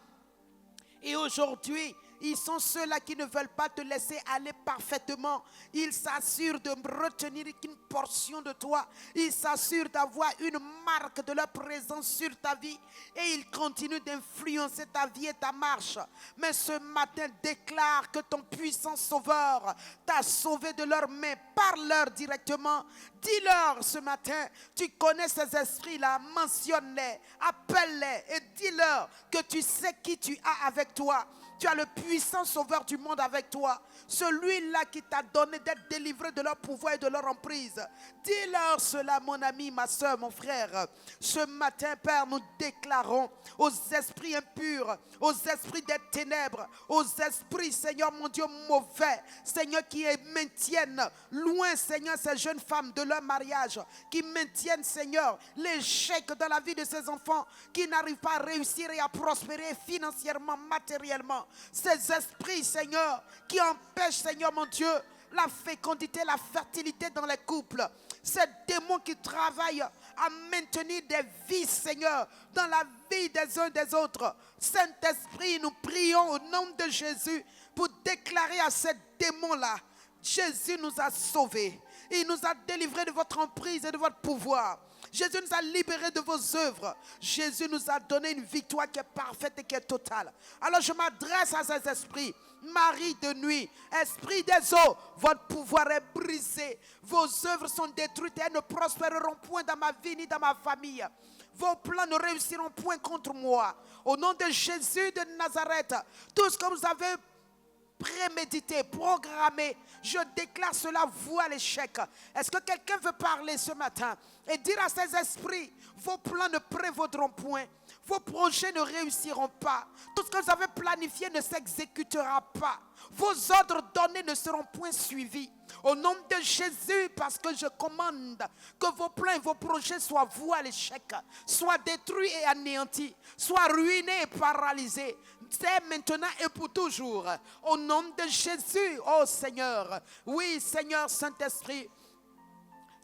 Et aujourd'hui, ils sont ceux-là qui ne veulent pas te laisser aller parfaitement. Ils s'assurent de retenir une portion de toi. Ils s'assurent d'avoir une marque de leur présence sur ta vie. Et ils continuent d'influencer ta vie et ta marche. Mais ce matin, déclare que ton puissant sauveur t'a sauvé de leurs mains. Parle-leur directement. Dis-leur ce matin, tu connais ces esprits-là, mentionne-les, appelle-les et dis-leur que tu sais qui tu as avec toi. Tu as le puissant sauveur du monde avec toi. Celui-là qui t'a donné d'être délivré de leur pouvoir et de leur emprise. Dis-leur cela, mon ami, ma soeur, mon frère. Ce matin, Père, nous déclarons aux esprits impurs, aux esprits des ténèbres, aux esprits, Seigneur, mon Dieu, mauvais, Seigneur, qui maintiennent loin, Seigneur, ces jeunes femmes de leur mariage, qui maintiennent, Seigneur, l'échec dans la vie de ces enfants, qui n'arrivent pas à réussir et à prospérer financièrement, matériellement. Ces esprits, Seigneur, qui empêchent, Seigneur mon Dieu, la fécondité, la fertilité dans les couples. Ces démons qui travaillent à maintenir des vies, Seigneur, dans la vie des uns des autres. Saint-Esprit, nous prions au nom de Jésus pour déclarer à ces démons-là, Jésus nous a sauvés. Il nous a délivrés de votre emprise et de votre pouvoir. Jésus nous a libérés de vos œuvres. Jésus nous a donné une victoire qui est parfaite et qui est totale. Alors je m'adresse à ces esprits. Marie de nuit, esprit des eaux, votre pouvoir est brisé. Vos œuvres sont détruites et elles ne prospéreront point dans ma vie ni dans ma famille. Vos plans ne réussiront point contre moi. Au nom de Jésus de Nazareth, tout ce que vous avez prémédité, programmé, je déclare cela voué à l'échec. Est-ce que quelqu'un veut parler ce matin et dire à ces esprits, vos plans ne prévaudront point, vos projets ne réussiront pas, tout ce que vous avez planifié ne s'exécutera pas, vos ordres donnés ne seront point suivis. Au nom de Jésus, parce que je commande que vos plans et vos projets soient voués à l'échec, soient détruits et anéantis, soient ruinés et paralysés. C'est maintenant et pour toujours. Au nom de Jésus, oh Seigneur. Oui, Seigneur Saint-Esprit.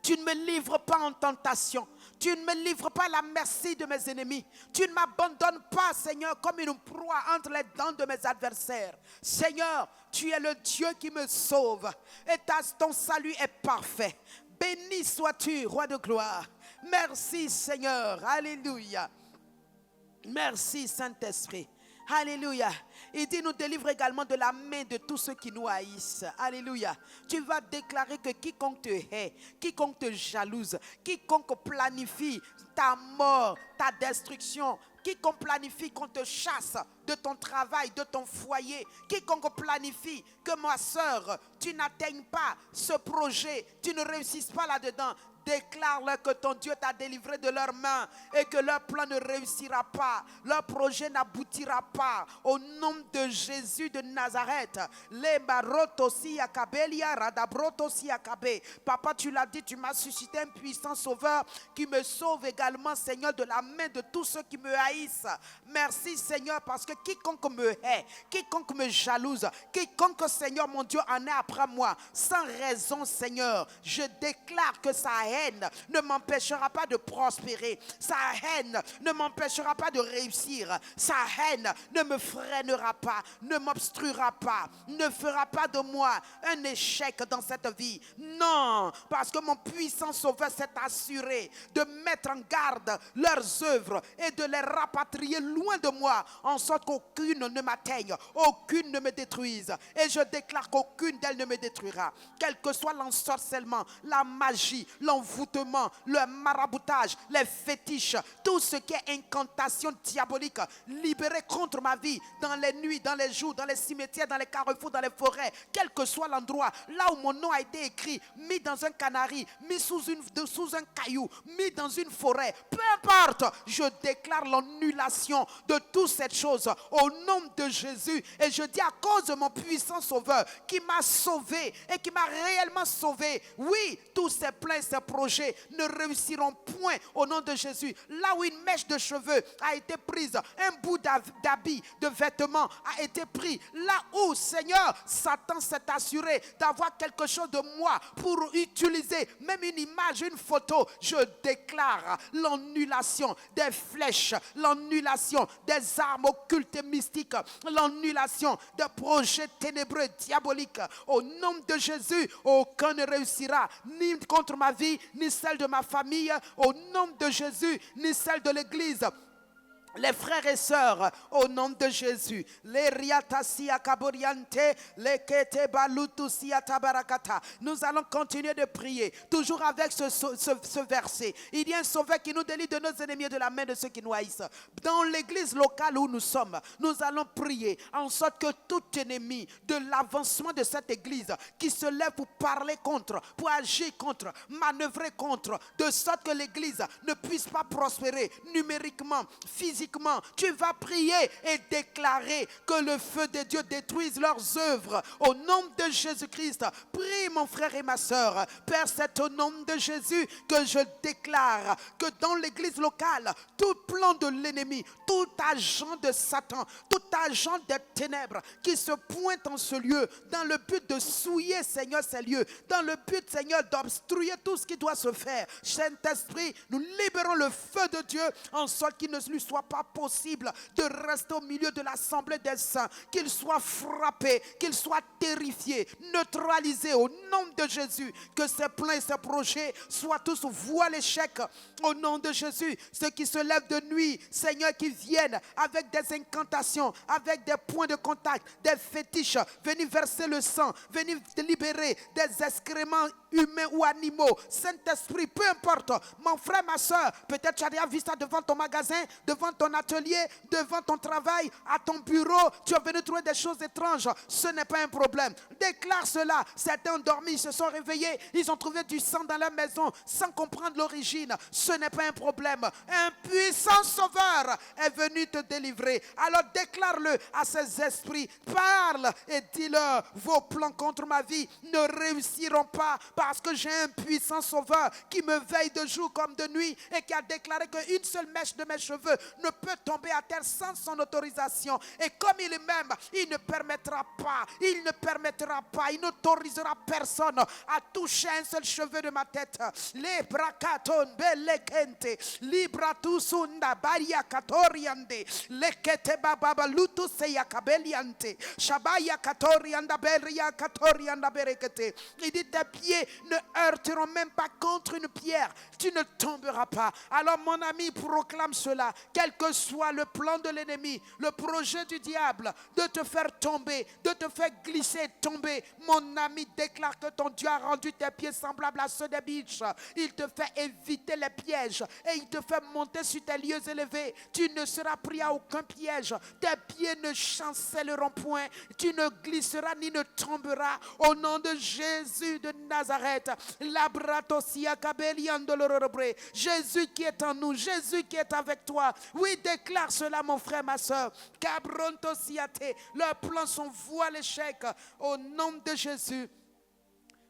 Tu ne me livres pas en tentation. Tu ne me livres pas à la merci de mes ennemis. Tu ne m'abandonnes pas, Seigneur, comme une proie entre les dents de mes adversaires. Seigneur, tu es le Dieu qui me sauve et ton salut est parfait. Béni sois-tu, roi de gloire. Merci, Seigneur. Alléluia. Merci, Saint-Esprit. Alléluia. Il dit, nous délivre également de la main de tous ceux qui nous haïssent. Alléluia. Tu vas déclarer que quiconque te hait, quiconque te jalouse, quiconque planifie ta mort, ta destruction, quiconque planifie qu'on te chasse de ton travail, de ton foyer, quiconque planifie que ma soeur, tu n'atteignes pas ce projet, tu ne réussisses pas là-dedans, déclare-leur que ton Dieu t'a délivré de leurs mains et que leur plan ne réussira pas, leur projet n'aboutira pas. Au nom de Jésus de Nazareth, Papa, tu l'as dit, tu m'as suscité un puissant sauveur qui me sauve également, Seigneur, de la main de tous ceux qui me haïssent. Merci, Seigneur, parce que quiconque me hait, quiconque me jalouse, quiconque, Seigneur, mon Dieu, en est après moi, sans raison, Seigneur, je déclare que sa haine ne m'empêchera pas de prospérer. Sa haine ne m'empêchera pas de réussir. Sa haine ne me freinera pas, ne m'obstruera pas, ne fera pas de moi un échec dans cette vie. Non, parce que mon puissant sauveur s'est assuré de mettre en garde leurs œuvres et de les rapatrier loin de moi, en sorte qu'aucune ne m'atteigne, aucune ne me détruise. Et je déclare qu'aucune d'elles ne me détruira. Quel que soit l'ensorcellement, la magie, l'envoûtement, le maraboutage, les fétiches, tout ce qui est incantation diabolique, libéré contre ma vie, dans les nuits, dans les jours, dans les cimetières, dans les carrefours, dans les forêts, quel que soit l'endroit, là où mon nom a été écrit, mis dans un canari, mis sous un caillou, mis dans une forêt, peu importe, je déclare l'annulation de toutes ces choses au nom de Jésus. Et je dis, à cause de mon puissant sauveur qui m'a sauvé et qui m'a réellement sauvé, oui, tous ces plans, ces projets ne réussiront point au nom de Jésus. Là où une mèche de cheveux a été prise, un bout d'habit, de vêtements a été pris, là où, Seigneur, Satan s'est assuré d'avoir quelque chose de moi pour utiliser, même une image, une photo, je déclare l'annulation des flèches, l'annulation des armes occultes et mystiques, l'annulation des projets ténébreux, diaboliques. Au nom de Jésus, aucun ne réussira, ni contre ma vie, ni celle de ma famille, au nom de Jésus, ni celle de l'Église. Les frères et sœurs, au nom de Jésus, les riatasia kaboriante, les kete balutusia tabarakata. Nous allons continuer de prier, toujours avec ce verset. Il y a un sauveur qui nous délivre de nos ennemis et de la main de ceux qui nous haïssent. Dans l'église locale où nous sommes, nous allons prier en sorte que tout ennemi de l'avancement de cette église qui se lève pour parler contre, pour agir contre, manœuvrer contre, de sorte que l'église ne puisse pas prospérer numériquement, physiquement. Tu vas prier et déclarer que le feu de Dieu détruise leurs œuvres. Au nom de Jésus-Christ, prie mon frère et ma soeur. Père, c'est au nom de Jésus que je déclare que dans l'église locale, tout plan de l'ennemi, tout agent de Satan, tout agent des ténèbres qui se pointe en ce lieu, dans le but de souiller, Seigneur, ces lieux, dans le but, Seigneur, d'obstruer tout ce qui doit se faire. Saint-Esprit, nous libérons le feu de Dieu en sorte qu'il ne lui soit pas possible de rester au milieu de l'assemblée des saints, qu'il soit frappé, qu'il soit terrifié, neutralisé au nom de Jésus, que ses plans et ses projets soient tous voués à l'échec au nom de Jésus. Ceux qui se lèvent de nuit, Seigneur, qui viennent avec des incantations, avec des points de contact, des fétiches, venir verser le sang, venir libérer des excréments humains ou animaux. Saint-Esprit, peu importe, mon frère, ma soeur, peut-être tu as déjà vu ça devant ton magasin, devant ton atelier, devant ton travail, à ton bureau, tu as venu trouver des choses étranges. Ce n'est pas un problème. Déclare cela. Certains ont dormi, ils se sont réveillés, ils ont trouvé du sang dans leur maison sans comprendre l'origine. Ce n'est pas un problème. Un puissant sauveur est venu te délivrer. Alors déclare-le à ces esprits. Parle et dis-leur, vos plans contre ma vie ne réussiront pas parce que j'ai un puissant sauveur qui me veille de jour comme de nuit et qui a déclaré qu'une seule mèche de mes cheveux ne peut tomber à terre sans son autorisation. Et comme il est même, il ne permettra pas, il n'autorisera personne à toucher un seul cheveu de ma tête. Les brakaton belekente, libratusunda baria katoriande, lekete baba lutu seya kabeliante, shabaya katorianda beria katorianda berekete. Il dit tes pieds ne heurteront même pas contre une pierre, tu ne tomberas pas. Alors mon ami proclame cela, quel que soit le plan de l'ennemi, le projet du diable de te faire tomber, de te faire glisser, tomber. Mon ami déclare que ton Dieu a rendu tes pieds semblables à ceux des biches. Il te fait éviter les pièges et il te fait monter sur tes lieux élevés. Tu ne seras pris à aucun piège. Tes pieds ne chancelleront point. Tu ne glisseras ni ne tomberas. Au nom de Jésus de Nazareth. Jésus qui est en nous, Jésus qui est avec toi. Oui, déclare cela, mon frère, ma soeur. Leurs plans sont voués à l'échec. Au nom de Jésus.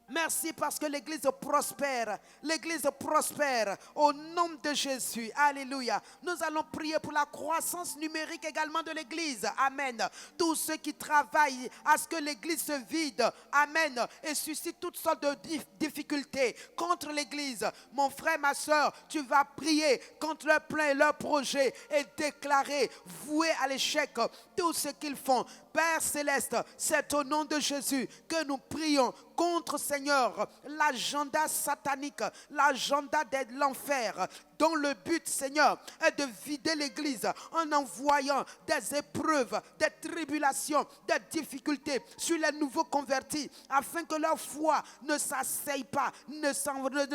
Merci parce que l'église prospère. L'église prospère au nom de Jésus. Alléluia. Nous allons prier pour la croissance numérique également de l'église. Amen. Tous ceux qui travaillent à ce que l'église se vide. Amen. Et suscite toutes sortes de difficultés contre l'église. Mon frère, ma soeur, tu vas prier contre leurs plans et leurs projets et déclarer, vouer à l'échec tout ce qu'ils font. Père Céleste, c'est au nom de Jésus que nous prions contre, Seigneur, l'agenda satanique, l'agenda de l'enfer, dont le but, Seigneur, est de vider l'Église en envoyant des épreuves, des tribulations, des difficultés sur les nouveaux convertis, afin que leur foi ne s'asseye pas, ne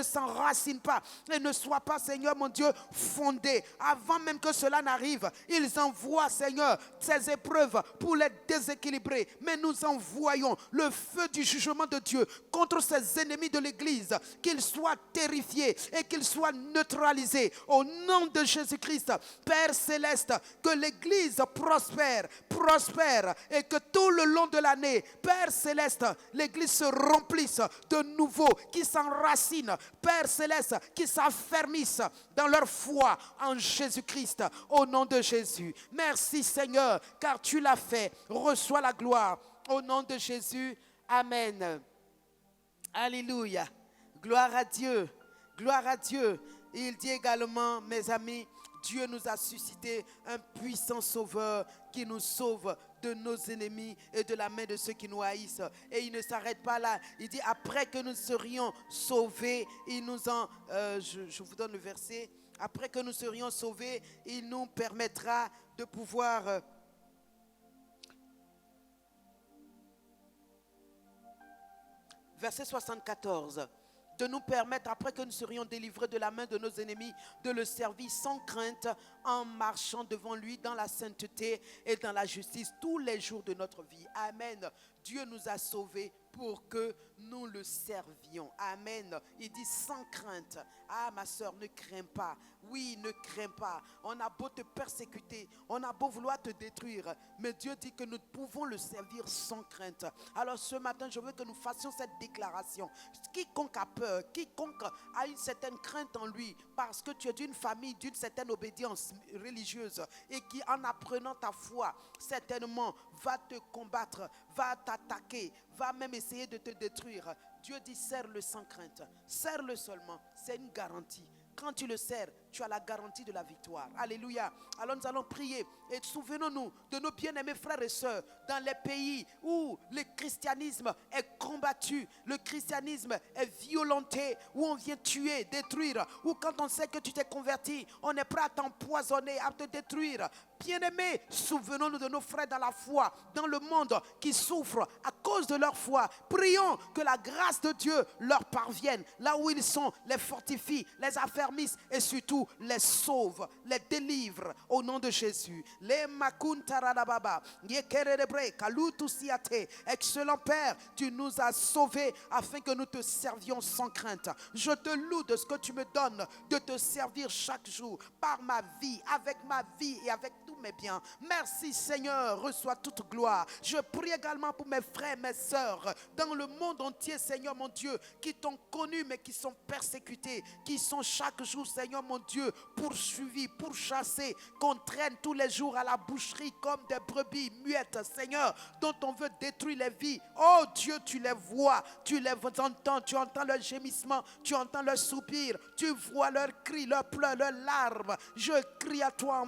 s'enracine pas et ne soit pas, Seigneur mon Dieu, fondée. Avant même que cela n'arrive, ils envoient, Seigneur, ces épreuves pour les déséquilibrer. Mais nous envoyons le feu du jugement de Dieu contre ces ennemis de l'Église, qu'ils soient terrifiés et qu'ils soient neutralisés. Au nom de Jésus-Christ, Père Céleste, que l'Église prospère et que tout le long de l'année, Père Céleste, l'Église se remplisse de nouveaux qui s'enracinent, Père Céleste, qui s'affermissent dans leur foi en Jésus-Christ, au nom de Jésus. Merci Seigneur, car tu l'as fait. Reçois la gloire au nom de Jésus. Amen. Alléluia. Gloire à Dieu. Gloire à Dieu. Il dit également, mes amis, Dieu nous a suscité un puissant sauveur qui nous sauve de nos ennemis et de la main de ceux qui nous haïssent. Et il ne s'arrête pas là. Il dit, après que nous serions sauvés, il nous en... je vous donne le verset. Après que nous serions sauvés, il nous permettra de pouvoir... verset 74. De nous permettre, après que nous serions délivrés de la main de nos ennemis, de le servir sans crainte, en marchant devant lui dans la sainteté et dans la justice tous les jours de notre vie. Amen. Dieu nous a sauvés pour que nous le servions. Amen. Il dit sans crainte. Ah, ma soeur, ne crains pas. Oui, ne crains pas. On a beau te persécuter, on a beau vouloir te détruire, mais Dieu dit que nous pouvons le servir sans crainte. Alors ce matin, je veux que nous fassions cette déclaration. Quiconque a peur, quiconque a une certaine crainte en lui, parce que tu es d'une famille, d'une certaine obédience religieuse, et qui en apprenant ta foi, certainement va te combattre, va t'attaquer, va même essayer de te détruire. Dieu dit serre-le sans crainte, serre-le seulement, c'est une garantie. Quand tu le sers, tu as la garantie de la victoire. Alléluia. Alors nous allons prier et souvenons-nous de nos bien-aimés frères et sœurs dans les pays où le christianisme est combattu, le christianisme est violenté, où on vient tuer, détruire, où quand on sait que tu t'es converti, on est prêt à t'empoisonner, à te détruire. Bien-aimés, souvenons-nous de nos frères dans la foi, dans le monde, qui souffrent à cause de leur foi. Prions que la grâce de Dieu leur parvienne, là où ils sont, les fortifie, les affermisse et surtout les sauve, les délivre au nom de Jésus. Excellent Père, tu nous as sauvés afin que nous te servions sans crainte. Je te loue de ce que tu me donnes de te servir chaque jour, par ma vie, avec ma vie et avec tout mes biens. Merci Seigneur, reçois toute gloire. Je prie également pour mes frères, mes sœurs, dans le monde entier, Seigneur mon Dieu, qui t'ont connu mais qui sont persécutés, qui sont chaque jour, Seigneur mon Dieu, poursuivis, pourchassés, qu'on traîne tous les jours à la boucherie comme des brebis muettes, Seigneur, dont on veut détruire les vies. Oh Dieu, tu les vois, tu les entends, tu entends leur gémissement, tu entends leur soupir, tu vois leurs cris, leurs pleurs, leurs larmes. Je crie à toi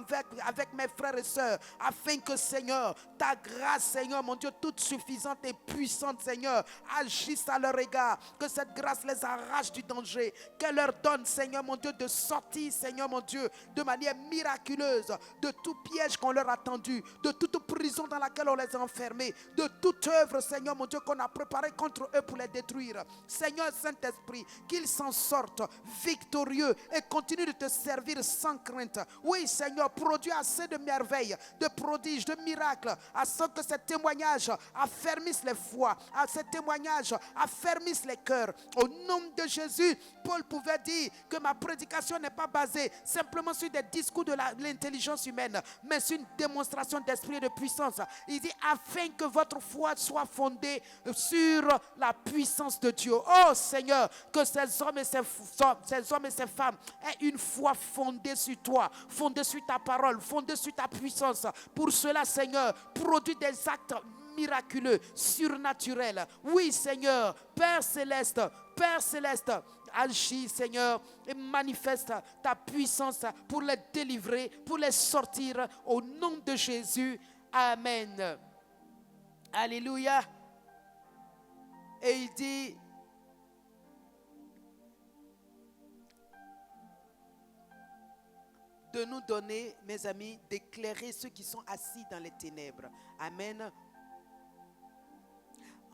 avec mes frères et sœurs, afin que, Seigneur, ta grâce, Seigneur, mon Dieu, toute suffisante et puissante, Seigneur, agisse à leur égard, que cette grâce les arrache du danger, qu'elle leur donne, Seigneur, mon Dieu, de sortir, Seigneur, mon Dieu, de manière miraculeuse, de tout piège qu'on leur a tendu, de toute prison dans laquelle on les a enfermés, de toute œuvre, Seigneur, mon Dieu, qu'on a préparée contre eux pour les détruire. Seigneur Saint-Esprit, qu'ils s'en sortent victorieux et continuent de te servir sans crainte. Oui, Seigneur, produis assez de merveilles, de prodiges, de miracles, afin que ces témoignages affermissent les foi, à ces témoignages affermissent les cœurs. Au nom de Jésus, Paul pouvait dire que ma prédication n'est pas basée simplement sur des discours de l'intelligence humaine, mais sur une démonstration d'esprit et de puissance. Il dit afin que votre foi soit fondée sur la puissance de Dieu. Oh Seigneur, que ces hommes et ces femmes aient une foi fondée sur toi, fondée sur ta parole, fondée sur ta puissance. Pour cela, Seigneur, produis des actes miraculeux, surnaturels. Oui, Seigneur, Père céleste, agis, Seigneur, et manifeste ta puissance pour les délivrer, pour les sortir au nom de Jésus. Amen. Alléluia. Et il dit, de nous donner, mes amis, d'éclairer ceux qui sont assis dans les ténèbres. Amen.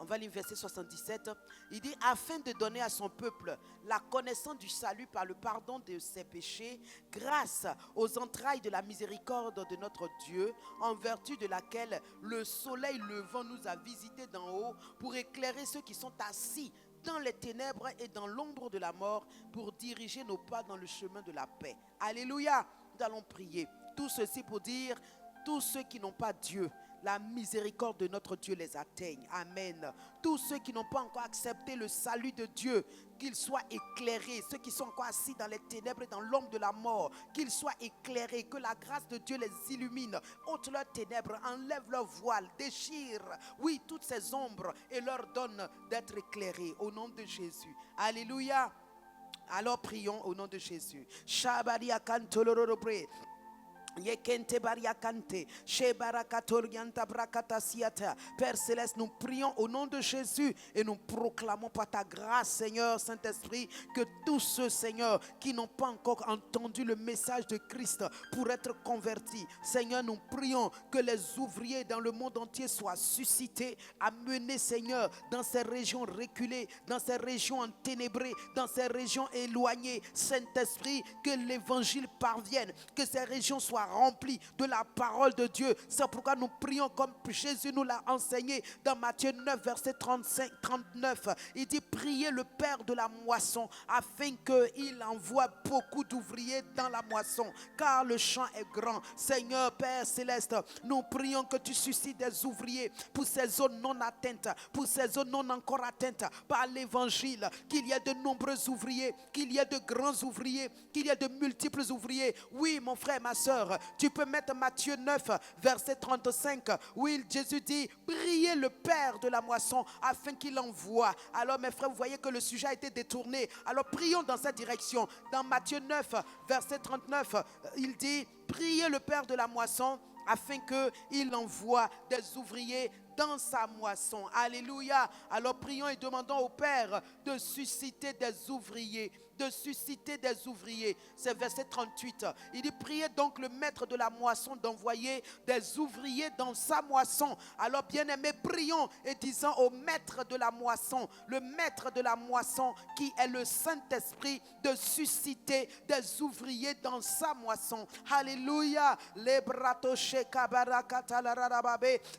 On va lire verset 77. Il dit, afin de donner à son peuple la connaissance du salut par le pardon de ses péchés, grâce aux entrailles de la miséricorde de notre Dieu, en vertu de laquelle le soleil levant nous a visités d'en haut pour éclairer ceux qui sont assis dans les ténèbres et dans l'ombre de la mort, pour diriger nos pas dans le chemin de la paix. Alléluia. Nous allons prier. Tout ceci pour dire, tous ceux qui n'ont pas Dieu, la miséricorde de notre Dieu les atteigne. Amen. Tous ceux qui n'ont pas encore accepté le salut de Dieu, qu'ils soient éclairés. Ceux qui sont encore assis dans les ténèbres et dans l'ombre de la mort, qu'ils soient éclairés. Que la grâce de Dieu les illumine, ôte leurs ténèbres, enlève leur voile, déchire, oui, toutes ces ombres et leur donne d'être éclairés au nom de Jésus. Alléluia. Alors prions au nom de Jésus. Shabari akantolorobre. Yekente bariakante, shebarakatorianta brakatasiata. Père Céleste, nous prions au nom de Jésus et nous proclamons par ta grâce, Seigneur Saint-Esprit, que tous ceux, Seigneur, qui n'ont pas encore entendu le message de Christ pour être convertis, Seigneur, nous prions que les ouvriers dans le monde entier soient suscités, amenés, Seigneur, dans ces régions reculées, dans ces régions enténébrées, dans ces régions éloignées. Saint-Esprit, que l'évangile parvienne, que ces régions soient rempli de la parole de Dieu. C'est pourquoi nous prions comme Jésus nous l'a enseigné dans Matthieu 9 verset 35-39. Il dit, priez le Père de la moisson afin qu'il envoie beaucoup d'ouvriers dans la moisson, car le champ est grand. Seigneur Père Céleste, nous prions que tu suscites des ouvriers pour ces zones non atteintes, pour ces zones non encore atteintes par l'évangile, qu'il y ait de nombreux ouvriers, qu'il y ait de grands ouvriers, qu'il y ait de multiples ouvriers. Oui, mon frère, ma soeur, tu peux mettre Matthieu 9 verset 35 où Jésus dit, priez le Père de la moisson afin qu'il envoie. Alors mes frères, vous voyez que le sujet a été détourné. Alors prions dans cette direction. Dans Matthieu 9 verset 39, il dit, priez le Père de la moisson afin qu'il envoie des ouvriers dans sa moisson. Alléluia. Alors prions et demandons au Père de susciter des ouvriers, de susciter des ouvriers. C'est verset 38. Il dit, priez donc le maître de la moisson d'envoyer des ouvriers dans sa moisson. Alors bien-aimés, prions et disons au maître de la moisson, le maître de la moisson qui est le Saint-Esprit, de susciter des ouvriers dans sa moisson. Alléluia.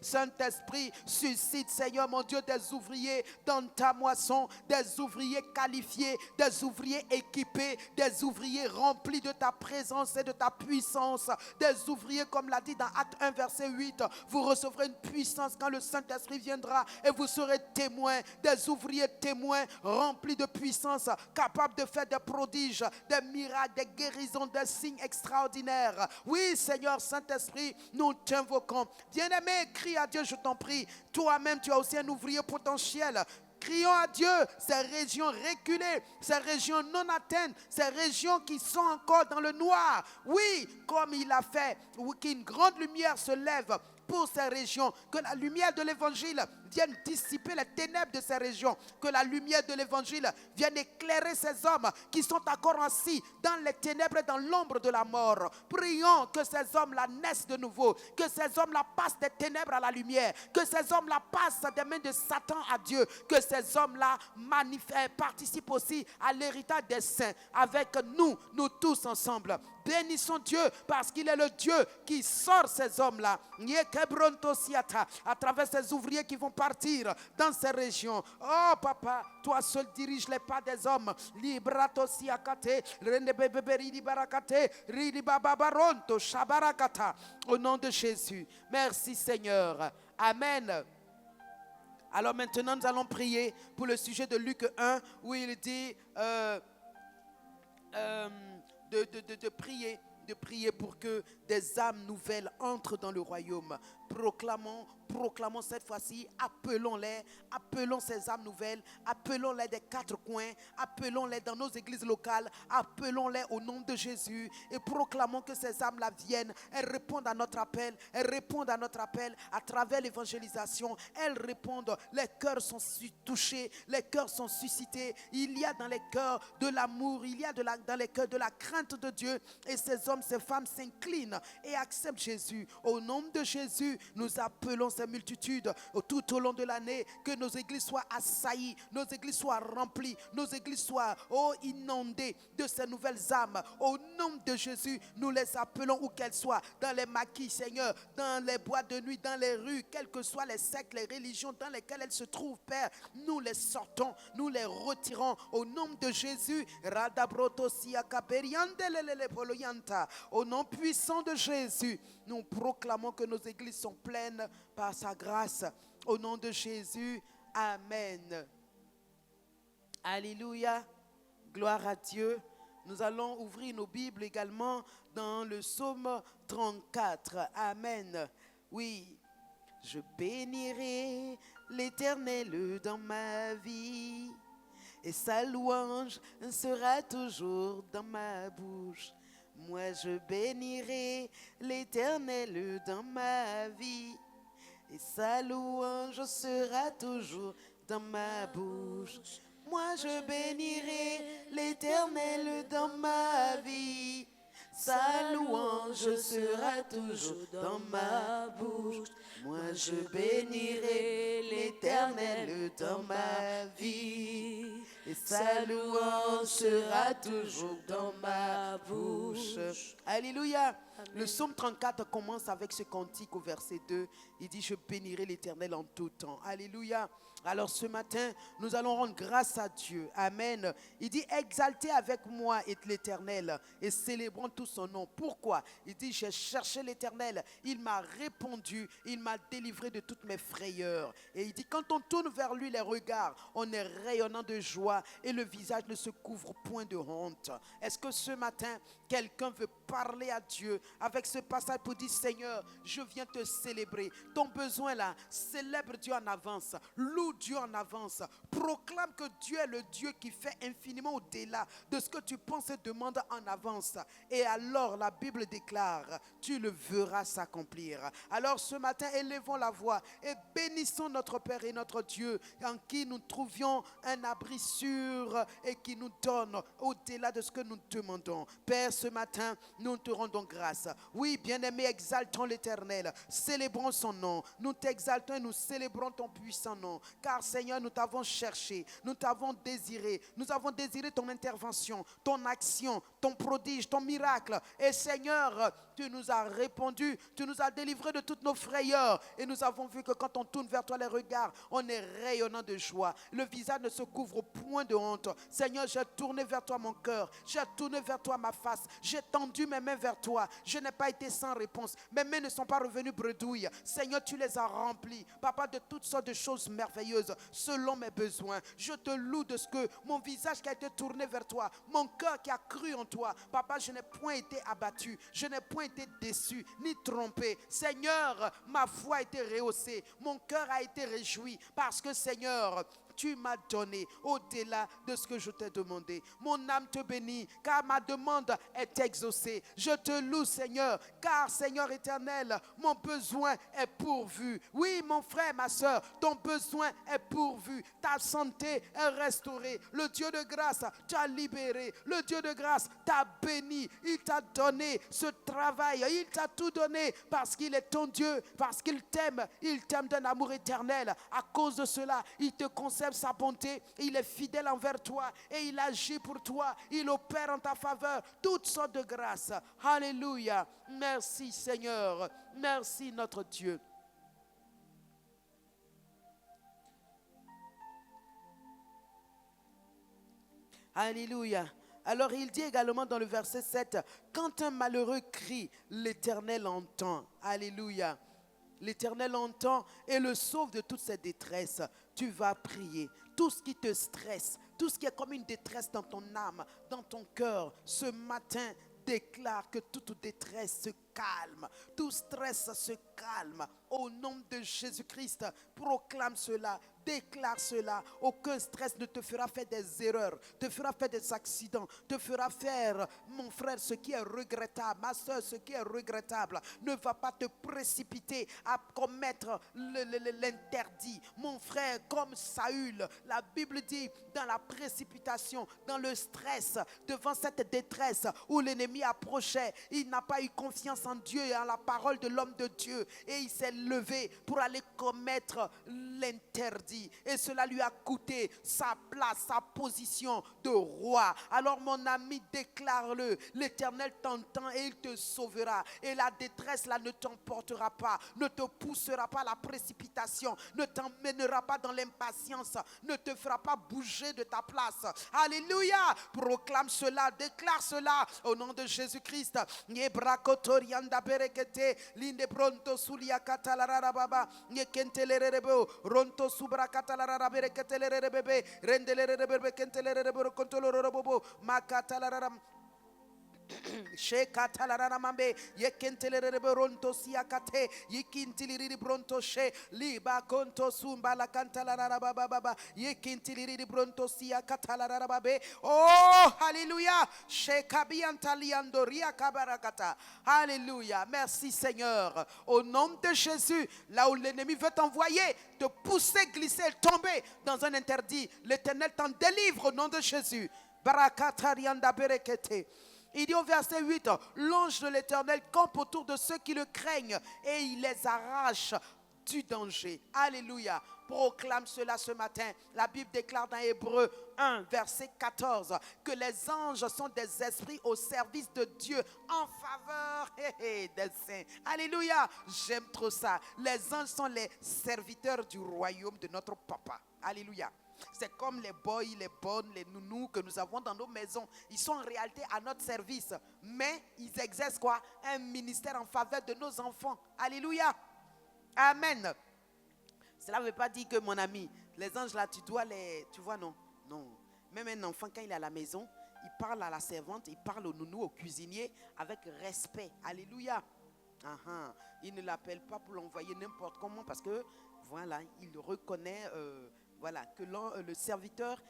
Saint-Esprit, suscite, Seigneur mon Dieu, des ouvriers dans ta moisson, des ouvriers qualifiés, des ouvriers équipés, des ouvriers remplis de ta présence et de ta puissance, des ouvriers comme l'a dit dans Acte 1 verset 8, vous recevrez une puissance quand le Saint-Esprit viendra et vous serez témoins, des ouvriers témoins remplis de puissance, capables de faire des prodiges, des miracles, des guérisons, des signes extraordinaires. Oui Seigneur Saint-Esprit, nous t'invoquons. Bien-aimé, crie à Dieu, je t'en prie. Toi-même, tu as aussi un ouvrier potentiel. Crions à Dieu, ces régions reculées, ces régions non atteintes, ces régions qui sont encore dans le noir. Oui, comme il a fait, qu'une grande lumière se lève pour ces régions, que la lumière de l'évangile vienne dissiper les ténèbres de ces régions, que la lumière de l'évangile vienne éclairer ces hommes qui sont encore assis dans les ténèbres et dans l'ombre de la mort. Prions que ces hommes-là naissent de nouveau, que ces hommes-là passent des ténèbres à la lumière, que ces hommes-là passent des mains de Satan à Dieu, que ces hommes-là participent aussi à l'héritage des saints avec nous tous ensemble. Bénissons Dieu parce qu'il est le Dieu qui sort ces hommes-là à travers ces ouvriers qui vont partir dans ces régions. Oh papa, toi seul dirige les pas des hommes. Au nom de Jésus. Merci Seigneur. Amen. Alors maintenant nous allons prier pour le sujet de Luc 1 où il dit de prier pour que des âmes nouvelles entrent dans le royaume. Proclamons cette fois-ci, appelons ces âmes nouvelles, appelons-les des quatre coins, appelons-les dans nos églises locales, appelons-les au nom de Jésus et proclamons que ces âmes-là viennent, elles répondent à notre appel, à travers l'évangélisation, elles répondent, les cœurs sont touchés, les cœurs sont suscités, il y a dans les cœurs de l'amour, il y a dans les cœurs de la crainte de Dieu et ces hommes, ces femmes s'inclinent et acceptent Jésus. Au nom de Jésus, nous appelons ces multitudes tout au long de l'année, que nos églises soient assaillies, nos églises soient remplies, nos églises soient inondées de ces nouvelles âmes. Au nom de Jésus, nous les appelons où qu'elles soient, dans les maquis, Seigneur, dans les boîtes de nuit, dans les rues, quels que soient les sectes, les religions dans lesquelles elles se trouvent, Père, nous les sortons, nous les retirons au nom de Jésus. Au nom puissant de Jésus, nous proclamons que nos églises sont pleines par sa grâce. Au nom de Jésus, amen. Alléluia, gloire à Dieu. Nous allons ouvrir nos Bibles également dans le psaume 34. Amen. Oui, je bénirai l'Éternel dans ma vie et sa louange sera toujours dans ma bouche. Moi je bénirai l'Éternel dans ma vie et sa louange sera toujours dans ma bouche. Moi je bénirai l'Éternel dans ma vie, sa louange sera toujours dans ma bouche. Moi je bénirai l'Éternel dans ma vie et sa louange sera toujours dans ma bouche. Alléluia. Le psaume 34 commence avec ce cantique au verset 2. Il dit, je bénirai l'Éternel en tout temps. Alléluia. Alors ce matin, nous allons rendre grâce à Dieu. Amen. Il dit, exaltez avec moi l'Éternel et célébrons tout son nom. Pourquoi? Il dit, j'ai cherché l'Éternel. Il m'a répondu. Il m'a délivré de toutes mes frayeurs. Et il dit, quand on tourne vers lui les regards, on est rayonnant de joie et le visage ne se couvre point de honte. Est-ce que ce matin, quelqu'un veut parler à Dieu avec ce passage pour dire, Seigneur, je viens te célébrer. Ton besoin là, célèbre Dieu en avance. Loue Dieu en avance. Proclame que Dieu est le Dieu qui fait infiniment au-delà de ce que tu penses et demandes en avance. Et alors la Bible déclare, tu le verras s'accomplir. Alors ce matin, élevons la voix et bénissons notre Père et notre Dieu en qui nous trouvions un abri sûr et qui nous donne au-delà de ce que nous demandons. Père, ce matin, nous te rendons grâce. Oui, bien-aimé, exaltons l'Éternel. Célébrons son nom. Nous t'exaltons et nous célébrons ton puissant nom. Car Seigneur, nous t'avons cherché, nous t'avons désiré. Nous avons désiré ton intervention, ton action, ton prodige, ton miracle. Et Seigneur, tu nous as répondu, tu nous as délivrés de toutes nos frayeurs. Et nous avons vu que quand on tourne vers toi les regards, on est rayonnant de joie. Le visage ne se couvre point de honte. Seigneur, j'ai tourné vers toi mon cœur, j'ai tourné vers toi ma face, j'ai tendu mes mains vers toi. Je n'ai pas été sans réponse. Mes mains ne sont pas revenues bredouilles. Seigneur, tu les as remplies, Papa, de toutes sortes de choses merveilleuses selon mes besoins. Je te loue de ce que mon visage qui a été tourné vers toi, mon cœur qui a cru en toi. Papa, je n'ai point été abattu, je n'ai point été déçu, ni trompé. Seigneur, ma foi a été rehaussée, mon cœur a été réjoui, parce que Seigneur, tu m'as donné au-delà de ce que je t'ai demandé. Mon âme te bénit, car ma demande est exaucée. Je te loue, Seigneur, car, Seigneur éternel, mon besoin est pourvu. Oui, mon frère, ma soeur, ton besoin est pourvu. Ta santé est restaurée. Le Dieu de grâce t'a libéré. Le Dieu de grâce t'a béni. Il t'a donné ce travail. Il t'a tout donné parce qu'il est ton Dieu, parce qu'il t'aime. Il t'aime d'un amour éternel. À cause de cela, il te conserve sa bonté, il est fidèle envers toi et il agit pour toi, il opère en ta faveur toutes sortes de grâces. Alléluia. Merci Seigneur, merci notre Dieu. Alléluia. Alors il dit également dans le verset 7, quand un malheureux crie, l'Éternel entend. Alléluia. L'Éternel entend et le sauve de toutes ses détresses. Tu vas prier. Tout ce qui te stresse, tout ce qui est comme une détresse dans ton âme, dans ton cœur, ce matin, déclare que toute détresse se calme. Tout stress se calme. Au nom de Jésus-Christ, proclame cela. Déclare cela. Aucun stress ne te fera faire des erreurs, te fera faire des accidents, te fera faire, mon frère, ce qui est regrettable. Ma soeur, ce qui est regrettable. Ne va pas te précipiter à commettre l'interdit. Mon frère, comme Saül, la Bible dit, dans la précipitation, dans le stress, devant cette détresse où l'ennemi approchait, il n'a pas eu confiance en Dieu et en la parole de l'homme de Dieu. Et il s'est levé pour aller commettre l'interdit. Et cela lui a coûté sa place, sa position de roi. Alors mon ami, déclare-le. L'Éternel t'entend et il te sauvera. Et la détresse là ne t'emportera pas, ne te poussera pas à la précipitation, ne t'emmènera pas dans l'impatience, ne te fera pas bouger de ta place. Alléluia. Proclame cela, déclare cela au nom de Jésus-Christ. Linde pronto sulia katalara baba nyekentelerebo ronto subra katalara bereketelerebe rendelerebe kentelerebe kontolorobo makatalara Shekatalara mambe yekentelere ronto siakate yikintiliri bronto she liba konto sumba la kantalara baba baba yekintiliri bronto siakatalara babe. Oh hallelujah. Shekabiantaliando ria kabarakata. Alléluia. Merci Seigneur. Au nom de Jésus, là où l'ennemi veut t'envoyer, te pousser, glisser, tomber dans un interdit, l'Éternel t'en délivre au nom de Jésus. Barakatarianda berekete. Il dit au verset 8, l'ange de l'Éternel campe autour de ceux qui le craignent et il les arrache du danger. Alléluia. Proclame cela ce matin. La Bible déclare dans Hébreux 1, verset 14, que les anges sont des esprits au service de Dieu en faveur des saints. Alléluia. J'aime trop ça. Les anges sont les serviteurs du royaume de notre papa. Alléluia. C'est comme les boys, les bonnes, les nounous que nous avons dans nos maisons. Ils sont en réalité à notre service. Mais ils exercent quoi? Un ministère en faveur de nos enfants. Alléluia. Amen. Cela ne veut pas dire que mon ami, les anges là, tu dois les... Tu vois, non. Non. Même un enfant, quand il est à la maison, il parle à la servante, il parle au nounou, au cuisinier, avec respect. Alléluia. Il ne l'appelle pas pour l'envoyer n'importe comment parce que, voilà, il reconnaît... Voilà, que le serviteur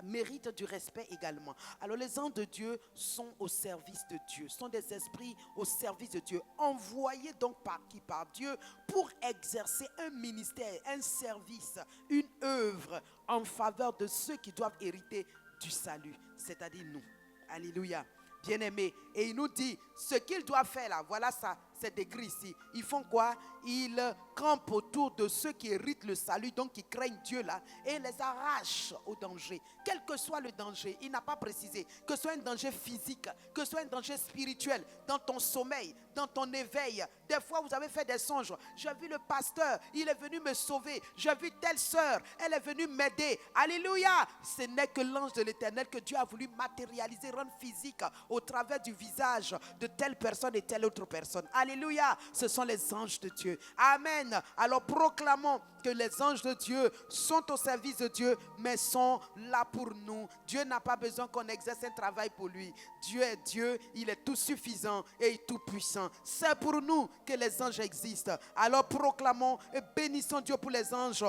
mérite du respect également. Alors les anges de Dieu sont au service de Dieu, sont des esprits au service de Dieu, envoyés donc par qui? Par Dieu, pour exercer un ministère, un service, une œuvre en faveur de ceux qui doivent hériter du salut, c'est-à-dire nous. Alléluia. Bien-aimé. Et il nous dit ce qu'il doit faire là, voilà c'est écrit ici. Ils font quoi? Ils campent autour de ceux qui héritent le salut, donc qui craignent Dieu là, et les arrachent au danger. Quel que soit le danger, il n'a pas précisé, que ce soit un danger physique, que ce soit un danger spirituel, dans ton sommeil, dans ton éveil. Des fois, vous avez fait des songes. J'ai vu le pasteur, il est venu me sauver. J'ai vu telle sœur, elle est venue m'aider. Alléluia! Ce n'est que l'ange de l'Éternel que Dieu a voulu matérialiser, rendre physique au travers du visage de telle personne et telle autre personne. Alléluia! Ce sont les anges de Dieu. Amen. Alors proclamons que les anges de Dieu sont au service de Dieu, mais sont là pour nous. Dieu n'a pas besoin qu'on exerce un travail pour lui. Dieu est Dieu, il est tout suffisant et tout puissant. C'est pour nous que les anges existent. Alors proclamons et bénissons Dieu pour les anges.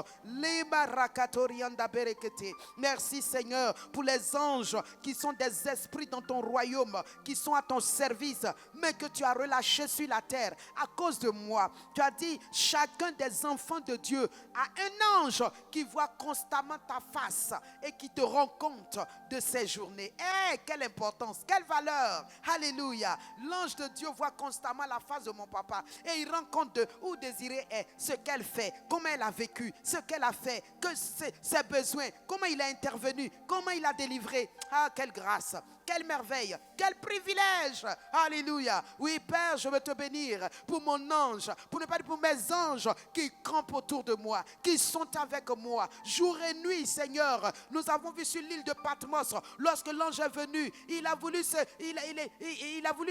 Merci Seigneur pour les anges qui sont des esprits dans ton royaume, qui sont à ton service, mais que tu as relâchés sur la terre à cause de moi. Tu as dit, chacun des enfants de Dieu a un ange qui voit constamment ta face et qui te rend compte de ces journées. Quelle importance, quelle valeur. Alléluia. L'ange de Dieu voit constamment la face de mon papa et il rend compte de où Désirée est, ce qu'elle fait, comment elle a vécu, ce qu'elle a fait, que ses besoins, comment il a intervenu, comment il a délivré. Ah, quelle grâce, quelle merveille, quel privilège. Alléluia. Oui, Père, je veux te bénir pour mon ange, pour ne pas dire pour mes anges qui campent autour de moi, qui sont avec moi, jour et nuit, Seigneur. Nous avons vu sur l'île de Patmos, lorsque l'ange est venu, il a voulu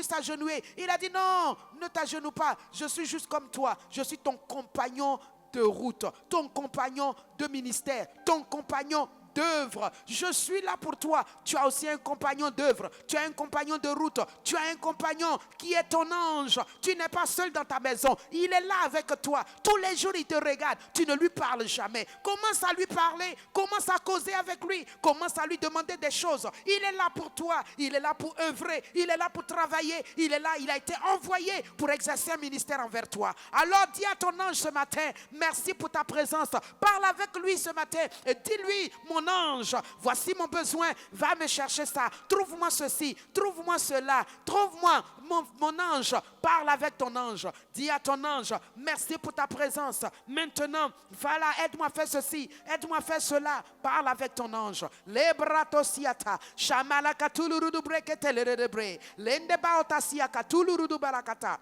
s'agenouiller. Il a dit non, ne t'agenouille pas, je suis juste comme toi, je suis ton compagnon de route, ton compagnon de ministère, ton compagnon d'œuvre. Je suis là pour toi. Tu as aussi un compagnon d'œuvre. Tu as un compagnon de route. Tu as un compagnon qui est ton ange. Tu n'es pas seul dans ta maison. Il est là avec toi. Tous les jours, il te regarde. Tu ne lui parles jamais. Commence à lui parler. Commence à causer avec lui. Commence à lui demander des choses. Il est là pour toi. Il est là pour œuvrer. Il est là pour travailler. Il est là. Il a été envoyé pour exercer un ministère envers toi. Alors dis à ton ange ce matin, merci pour ta présence. Parle avec lui ce matin et dis-lui, mon ange, voici mon besoin, va me chercher ça, trouve-moi ceci, trouve-moi cela, trouve-moi mon ange, parle avec ton ange, dis à ton ange, merci pour ta présence, maintenant, va là, aide-moi à faire ceci, aide-moi à faire cela, parle avec ton ange. Le bratosiata, shamalaka tulurudu breketelelebre, lende baotasiaka tulurudu barakata.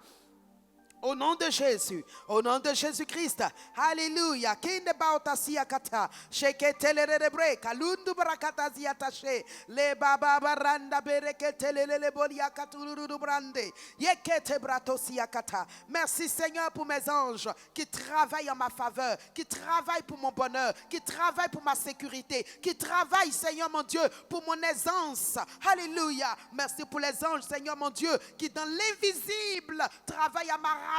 Au nom de Jésus, au nom de Jésus-Christ, alléluia. Kinde baotasia kata, sheketelelebre, kalundu barakata ziatache, le baba baranda bereketelele bolia katulurudu brande, yekete bratosia kata. Merci Seigneur pour mes anges qui travaillent en ma faveur, qui travaillent pour mon bonheur, qui travaillent pour ma sécurité, qui travaillent, Seigneur mon Dieu, pour mon aisance. Alléluia. Merci pour les anges, Seigneur mon Dieu, qui dans l'invisible travaillent à m'arracher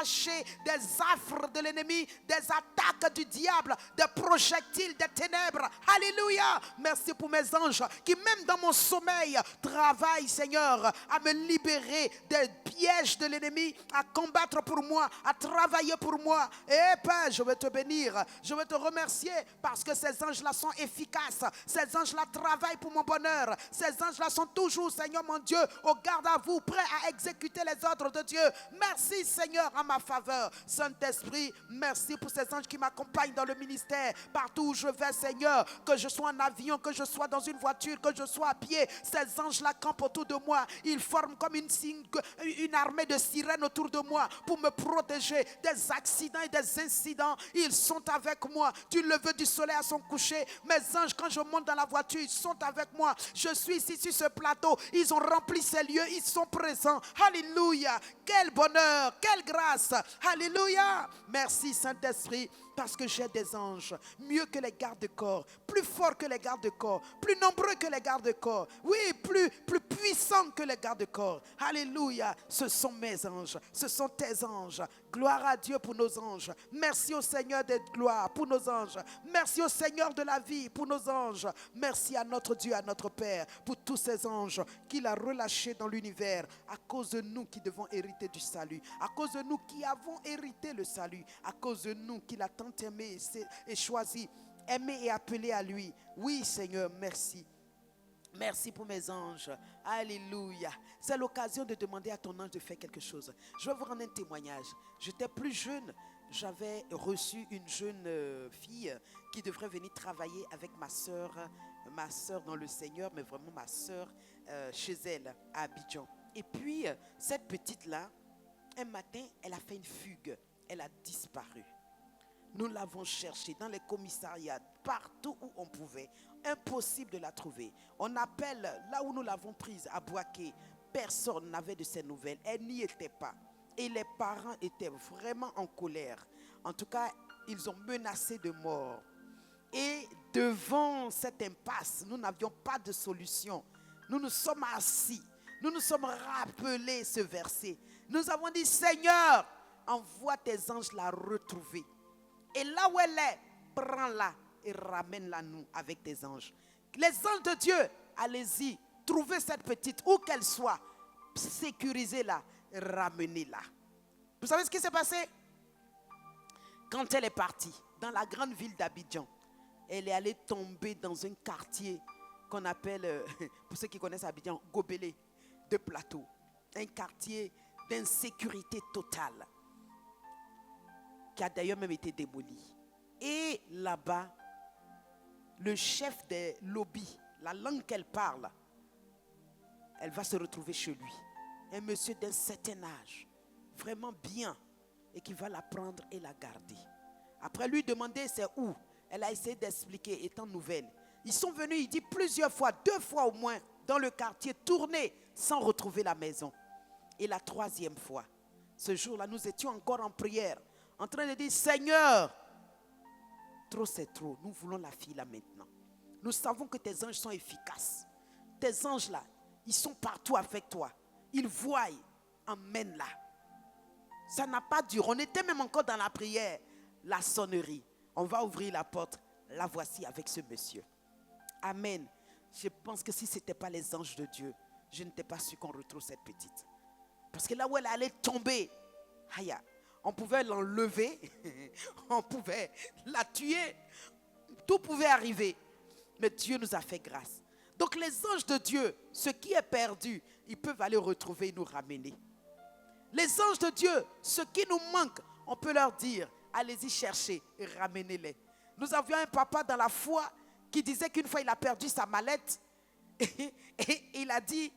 des affres de l'ennemi, des attaques du diable, des projectiles des ténèbres. Alléluia. Merci pour mes anges qui même dans mon sommeil travaillent, Seigneur, à me libérer des pièges de l'ennemi, à combattre pour moi, à travailler pour moi. Et Père, je veux te bénir, je veux te remercier parce que ces anges-là sont efficaces. Ces anges-là travaillent pour mon bonheur. Ces anges-là sont toujours, Seigneur mon Dieu, au garde à vous, prêts à exécuter les ordres de Dieu. Merci Seigneur en ma faveur. Saint-Esprit, merci pour ces anges qui m'accompagnent dans le ministère. Partout où je vais, Seigneur, que je sois en avion, que je sois dans une voiture, que je sois à pied, ces anges-là campent autour de moi. Ils forment comme une armée de sirènes autour de moi pour me protéger des accidents et des incidents. Ils sont avec moi du lever du soleil à son coucher. Mes anges, quand je monte dans la voiture, ils sont avec moi. Je suis ici sur ce plateau. Ils ont rempli ces lieux. Ils sont présents. Alléluia. Quel bonheur, quelle grâce. Alléluia. Merci Saint-Esprit parce que j'ai des anges mieux que les gardes-corps, plus forts que les gardes-corps, plus nombreux que les gardes-corps. Oui, plus puissants que les gardes-corps. Alléluia. Ce sont mes anges. Ce sont tes anges. Gloire à Dieu pour nos anges. Merci au Seigneur des gloires pour nos anges. Merci au Seigneur de la vie pour nos anges. Merci à notre Dieu, à notre Père pour tous ces anges qu'il a relâchés dans l'univers à cause de nous qui devons hériter du salut, à cause de nous qui avons hérité le salut, à cause de nous qu'il a tant aimé et choisi, aimé et appelé à lui. Oui Seigneur, merci. Merci pour mes anges. Alléluia. C'est l'occasion de demander à ton ange de faire quelque chose. Je vais vous rendre un témoignage. J'étais plus jeune. J'avais reçu une jeune fille qui devrait venir travailler avec ma soeur dans le Seigneur, mais vraiment ma soeur chez elle à Abidjan. Et puis, cette petite-là, un matin, elle a fait une fugue. Elle a disparu. Nous l'avons cherchée dans les commissariats, partout où on pouvait. Impossible de la trouver. On appelle là où nous l'avons prise, à Boaké. Personne n'avait de ses nouvelles. Elle n'y était pas. Et les parents étaient vraiment en colère. En tout cas, ils ont menacé de mort. Et devant cette impasse, nous n'avions pas de solution. Nous nous sommes assis. Nous nous sommes rappelés ce verset. Nous avons dit, Seigneur, envoie tes anges la retrouver. Et là où elle est, prends-la et ramène-la nous avec tes anges. Les anges de Dieu, allez-y, trouvez cette petite, où qu'elle soit, sécurisez-la, ramenez-la. Vous savez ce qui s'est passé? Quand elle est partie, dans la grande ville d'Abidjan, elle est allée tomber dans un quartier qu'on appelle, pour ceux qui connaissent Abidjan, Gobelé, de Plateau. Un quartier d'insécurité totale, qui a d'ailleurs même été démoli. Et là-bas, le chef des lobbies, la langue qu'elle parle, elle va se retrouver chez lui. Un monsieur d'un certain âge, vraiment bien, et qui va la prendre et la garder. Après lui demander c'est où, elle a essayé d'expliquer, étant nouvelle. Ils sont venus, il dit plusieurs fois, 2 fois au moins, dans le quartier, tourner sans retrouver la maison. Et la 3e fois, ce jour-là, nous étions encore en prière, en train de dire, Seigneur, trop c'est trop, nous voulons la fille là maintenant. Nous savons que tes anges sont efficaces. Tes anges là, ils sont partout avec toi. Ils voient, emmène-la. Ça n'a pas duré, on était même encore dans la prière. La sonnerie, on va ouvrir la porte, la voici avec ce monsieur. Amen. Je pense que si ce n'était pas les anges de Dieu, je n'étais pas sûr qu'on retrouve cette petite. Parce que là où elle allait tomber, on pouvait l'enlever, on pouvait la tuer, tout pouvait arriver. Mais Dieu nous a fait grâce. Donc les anges de Dieu, ce qui est perdu, ils peuvent aller retrouver et nous ramener. Les anges de Dieu, ce qui nous manque, on peut leur dire, allez-y chercher et ramenez-les. Nous avions un papa dans la foi qui disait qu'une fois il a perdu sa mallette et il a dit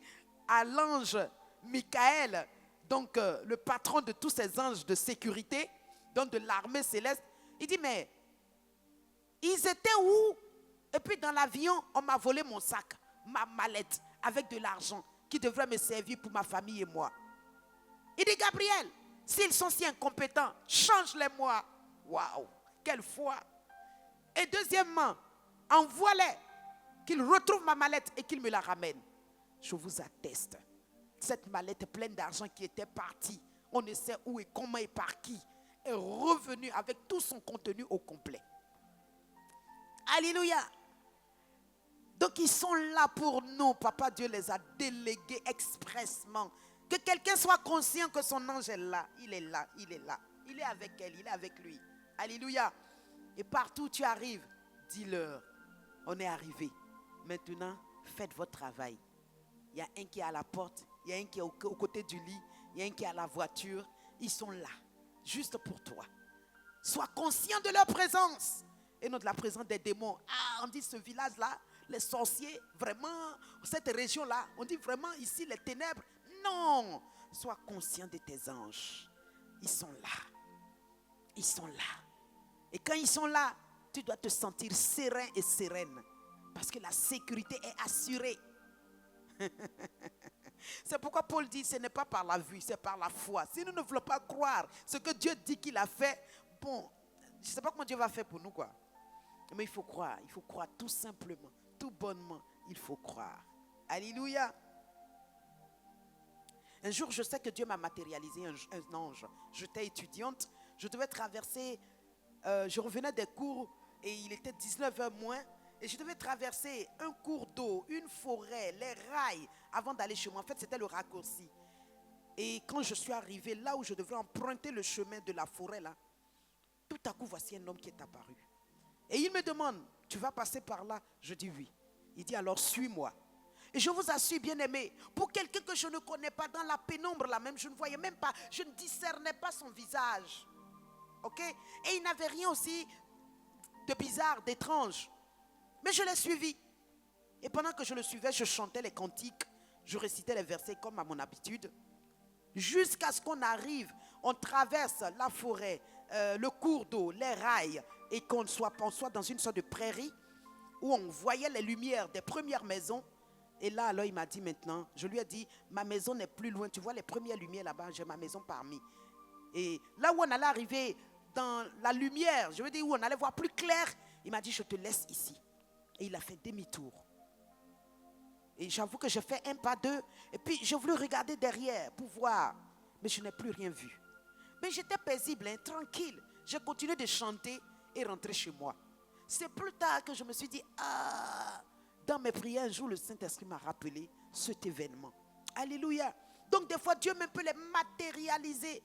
à l'ange Michael, donc le patron de tous ces anges de sécurité, donc de l'armée céleste, il dit mais ils étaient où? Et puis dans l'avion, on m'a volé mon sac, ma mallette avec de l'argent qui devrait me servir pour ma famille et moi. Il dit Gabriel, s'ils sont si incompétents, change-les-moi. Waouh, quelle foi! Et deuxièmement, envoie-les, qu'ils retrouvent ma mallette et qu'ils me la ramènent. Je vous atteste, cette mallette pleine d'argent qui était partie, on ne sait où et comment et par qui, est revenue avec tout son contenu au complet. Alléluia. Donc ils sont là pour nous. Papa Dieu les a délégués expressement. Que quelqu'un soit conscient que son ange est là. Il est là, il est là. Il est avec elle, il est avec lui. Alléluia. Et partout où tu arrives, dis-leur, on est arrivé. Maintenant, faites votre travail. Il y a un qui est à la porte, il y a un qui est au côté du lit, il y a un qui est à la voiture. Ils sont là, juste pour toi. Sois conscient de leur présence. Et non de la présence des démons. On dit ce village-là, les sorciers, vraiment, cette région-là, on dit vraiment ici les ténèbres. Non, sois conscient de tes anges. Ils sont là. Ils sont là. Et quand ils sont là, tu dois te sentir serein et sereine. Parce que la sécurité est assurée. C'est pourquoi Paul dit, ce n'est pas par la vue, c'est par la foi. Si nous ne voulons pas croire ce que Dieu dit qu'il a fait, bon, je ne sais pas comment Dieu va faire pour nous, quoi. Mais il faut croire tout simplement, tout bonnement, il faut croire. Alléluia. Un jour, je sais que Dieu m'a matérialisé un ange. J'étais étudiante, je devais traverser, je revenais des cours et il était 19h moins. Et je devais traverser un cours d'eau, une forêt, les rails avant d'aller chez moi. En fait, c'était le raccourci. Et quand je suis arrivé là où je devais emprunter le chemin de la forêt, là, tout à coup, voici un homme qui est apparu. Et il me demande, tu vas passer par là? Je dis oui. Il dit alors, suis-moi. Et je vous assure, bien-aimés, pour quelqu'un que je ne connais pas dans la pénombre, là même, je ne voyais même pas, je ne discernais pas son visage. Ok? Et il n'avait rien aussi de bizarre, d'étrange. Mais je l'ai suivi. Et pendant que je le suivais, je chantais les cantiques, je récitais les versets comme à mon habitude. Jusqu'à ce qu'on arrive, on traverse la forêt, le cours d'eau, les rails, et qu'on soit dans une sorte de prairie où on voyait les lumières des premières maisons. Et là, alors, il m'a dit maintenant, je lui ai dit, ma maison n'est plus loin. Tu vois les premières lumières là-bas, j'ai ma maison parmi. Et là où on allait arriver dans la lumière, je veux dire où on allait voir plus clair, il m'a dit, je te laisse ici. Et il a fait demi-tour. Et j'avoue que j'ai fait un pas deux. Et puis, je voulais regarder derrière pour voir. Mais je n'ai plus rien vu. Mais j'étais paisible, hein, tranquille. J'ai continué de chanter et rentrer chez moi. C'est plus tard que je me suis dit, dans mes prières, un jour, le Saint-Esprit m'a rappelé cet événement. Alléluia. Donc, des fois, Dieu même peut les matérialiser.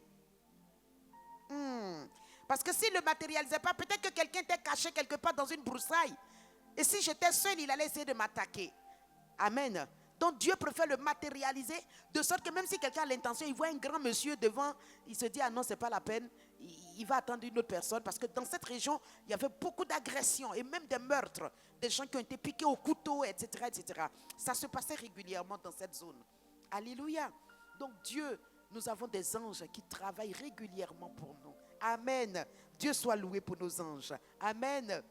Parce que s'il ne le matérialisait pas, peut-être que quelqu'un était caché quelque part dans une broussaille. Et si j'étais seul, il allait essayer de m'attaquer. Amen. Donc Dieu préfère le matérialiser, de sorte que même si quelqu'un a l'intention, il voit un grand monsieur devant, il se dit, ah non, ce n'est pas la peine, il va attendre une autre personne. Parce que dans cette région, il y avait beaucoup d'agressions et même des meurtres, des gens qui ont été piqués au couteau, etc., etc. Ça se passait régulièrement dans cette zone. Alléluia. Donc Dieu, nous avons des anges qui travaillent régulièrement pour nous. Amen. Dieu soit loué pour nos anges. Amen.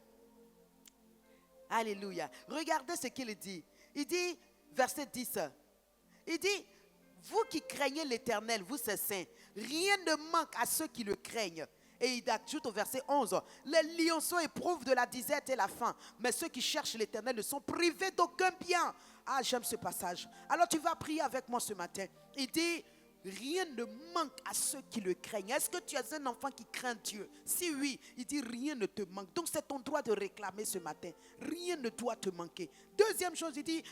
Alléluia. Regardez ce qu'il dit. Il dit, verset 10, il dit, vous qui craignez l'Éternel, vous ces saints, rien ne manque à ceux qui le craignent. Et il ajoute au verset 11, les lionceaux éprouvent de la disette et la faim, mais ceux qui cherchent l'Éternel ne sont privés d'aucun bien. Ah, j'aime ce passage. Alors tu vas prier avec moi ce matin. Il dit, rien ne manque à ceux qui le craignent. Est-ce que tu es un enfant qui craint Dieu? Si oui, il dit rien ne te manque. Donc c'est ton droit de réclamer ce matin. Rien ne doit te manquer. Deuxième chose, il dit,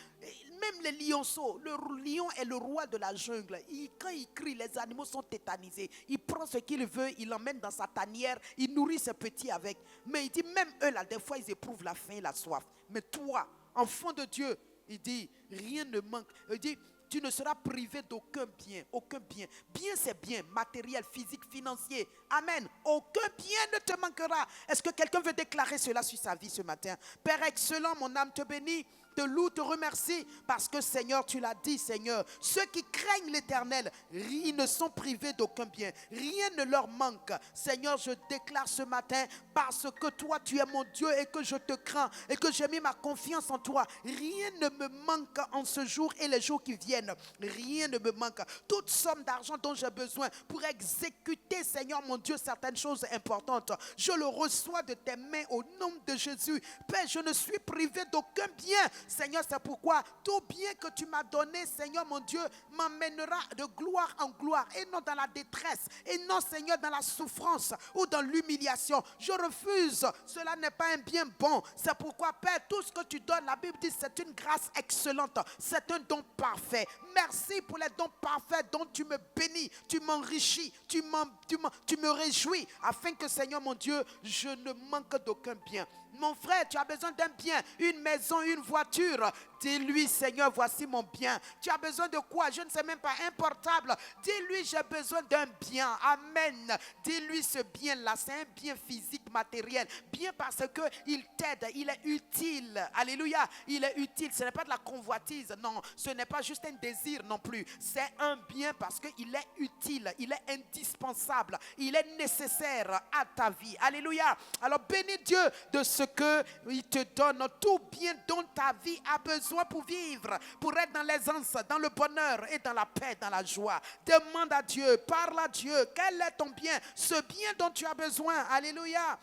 même les lionceaux, le lion est le roi de la jungle. Quand il crie, les animaux sont tétanisés. Il prend ce qu'il veut, il l'emmène dans sa tanière, il nourrit ses petits avec. Mais il dit, même eux là, des fois ils éprouvent la faim et la soif. Mais toi, enfant de Dieu, il dit, rien ne manque. Il dit, tu ne seras privé d'aucun bien, aucun bien. Bien, c'est bien, matériel, physique, financier. Amen. Aucun bien ne te manquera. Est-ce que quelqu'un veut déclarer cela sur sa vie ce matin? Père excellent, mon âme te bénit, te loue, te remercie, parce que Seigneur, tu l'as dit, Seigneur, ceux qui craignent l'Éternel, ils ne sont privés d'aucun bien. Rien ne leur manque. Seigneur, je déclare ce matin, parce que toi, tu es mon Dieu et que je te crains et que j'ai mis ma confiance en toi. Rien ne me manque en ce jour et les jours qui viennent. Rien ne me manque. Toute somme d'argent dont j'ai besoin pour exécuter, Seigneur mon Dieu, certaines choses importantes, je le reçois de tes mains au nom de Jésus. Père, je ne suis privé d'aucun bien. Seigneur, c'est pourquoi tout bien que tu m'as donné, Seigneur mon Dieu, m'emmènera de gloire en gloire et non dans la détresse et non, Seigneur, dans la souffrance ou dans l'humiliation. Je refuse. Cela n'est pas un bien bon. C'est pourquoi, Père, tout ce que tu donnes, la Bible dit, c'est une grâce excellente. C'est un don parfait. Merci pour les dons parfaits dont tu me bénis, tu m'enrichis, tu me réjouis, afin que, Seigneur mon Dieu, je ne manque d'aucun bien. Mon frère, tu as besoin d'un bien, une maison, une voiture. Dis-lui, Seigneur, voici mon bien. Tu as besoin de quoi? Je ne sais même pas, un portable. Dis-lui, j'ai besoin d'un bien. Amen. Dis-lui ce bien-là, c'est un bien physique, matériel. Bien parce qu'il t'aide, il est utile. Alléluia, il est utile. Ce n'est pas de la convoitise, non. Ce n'est pas juste un désir non plus. C'est un bien parce qu'il est utile, il est indispensable, il est nécessaire à ta vie. Alléluia. Alors bénis Dieu de ce qu'il te donne, tout bien dont ta vie a besoin pour vivre, pour être dans l'aisance, dans le bonheur et dans la paix, dans la joie. Demande à Dieu, parle à Dieu, quel est ton bien, ce bien dont tu as besoin. Alléluia.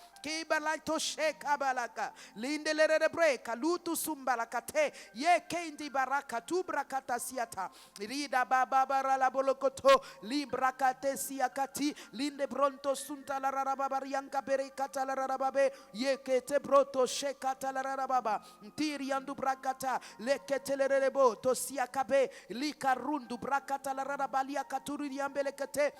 Broto shekata la rababa ntiri andu brakata leketelerebo to siakabe likarundu brakata la rabalia katuri yambelekete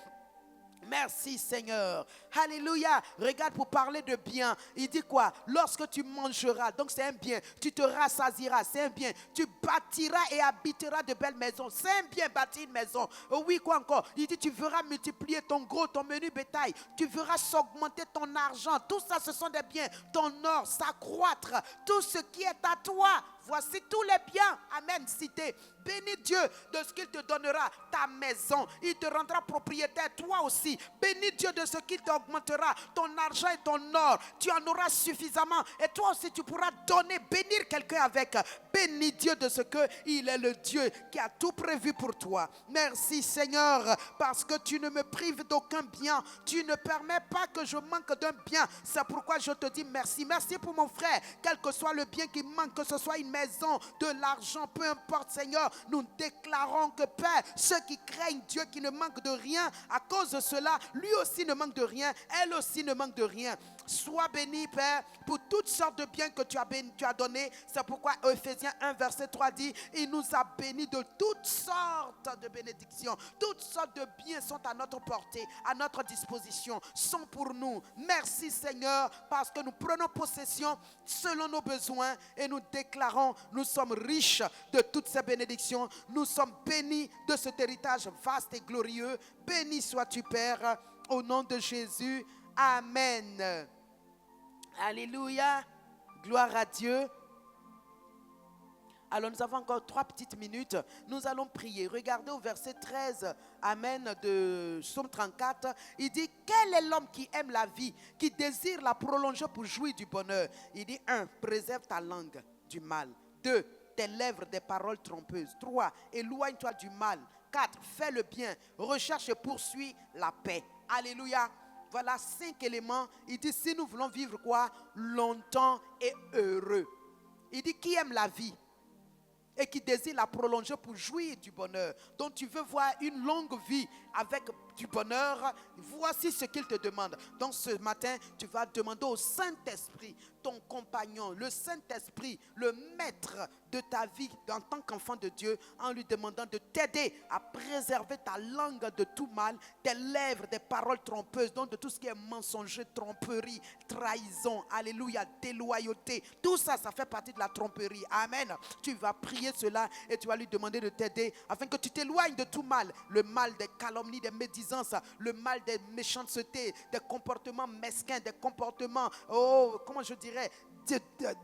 Merci Seigneur. Alléluia. Regarde, pour parler de bien, il dit quoi? Lorsque tu mangeras, donc c'est un bien, tu te rassasieras, c'est un bien, tu bâtiras et habiteras de belles maisons, c'est un bien bâtir une maison. Oh oui, quoi encore? Il dit tu verras multiplier ton gros, ton menu bétail, tu verras s'augmenter ton argent, tout ça ce sont des biens, ton or s'accroître, tout ce qui est à toi. Voici tous les biens. Amen. Cité. Bénis Dieu de ce qu'il te donnera, ta maison. Il te rendra propriétaire, toi aussi. Bénis Dieu de ce qu'il t'augmentera, ton argent et ton or. Tu en auras suffisamment. Et toi aussi, tu pourras donner, bénir quelqu'un avec. Bénis Dieu de ce qu'il est le Dieu qui a tout prévu pour toi. Merci Seigneur, parce que tu ne me prives d'aucun bien. Tu ne permets pas que je manque d'un bien. C'est pourquoi je te dis merci. Merci pour mon frère. Quel que soit le bien qui manque, que ce soit une maison, de l'argent, peu importe Seigneur, nous déclarons que Père, ceux qui craignent Dieu, qui ne manquent de rien, à cause de cela, lui aussi ne manque de rien, elle aussi ne manque de rien. Sois béni Père pour toutes sortes de biens que tu as donné. C'est pourquoi Ephésiens 1 verset 3 dit, il nous a bénis de toutes sortes de bénédictions. Toutes sortes de biens sont à notre portée, à notre disposition, sont pour nous. Merci Seigneur, parce que nous prenons possession selon nos besoins et nous déclarons, nous sommes riches de toutes ces bénédictions. Nous sommes bénis de cet héritage vaste et glorieux. Béni sois-tu Père, au nom de Jésus. Amen. Alléluia. Gloire à Dieu. Alors nous avons encore 3 petites minutes. Nous allons prier. Regardez au verset 13. Amen. De Psaume 34. Il dit, quel est l'homme qui aime la vie, qui désire la prolonger pour jouir du bonheur? Il dit 1. Préserve ta langue du mal. 2. Tes lèvres des paroles trompeuses. 3. Éloigne-toi du mal. 4. Fais le bien. Recherche et poursuis la paix. Alléluia. Voilà 5 éléments. Il dit si nous voulons vivre quoi? Longtemps et heureux. Il dit qui aime la vie et qui désire la prolonger pour jouir du bonheur. Donc tu veux voir une longue vie avec du bonheur, voici ce qu'il te demande. Donc ce matin, tu vas demander au Saint-Esprit, ton compagnon, le Saint-Esprit, le maître de ta vie en tant qu'enfant de Dieu, en lui demandant de t'aider à préserver ta langue de tout mal, tes lèvres des paroles trompeuses, donc de tout ce qui est mensonger, tromperie, trahison, alléluia, déloyauté. Tout ça, ça fait partie de la tromperie. Amen. Tu vas prier cela et tu vas lui demander de t'aider afin que tu t'éloignes de tout mal. Le mal des calomnies, des médisances, le mal des méchancetés, des comportements mesquins, des comportements, comment je dirais,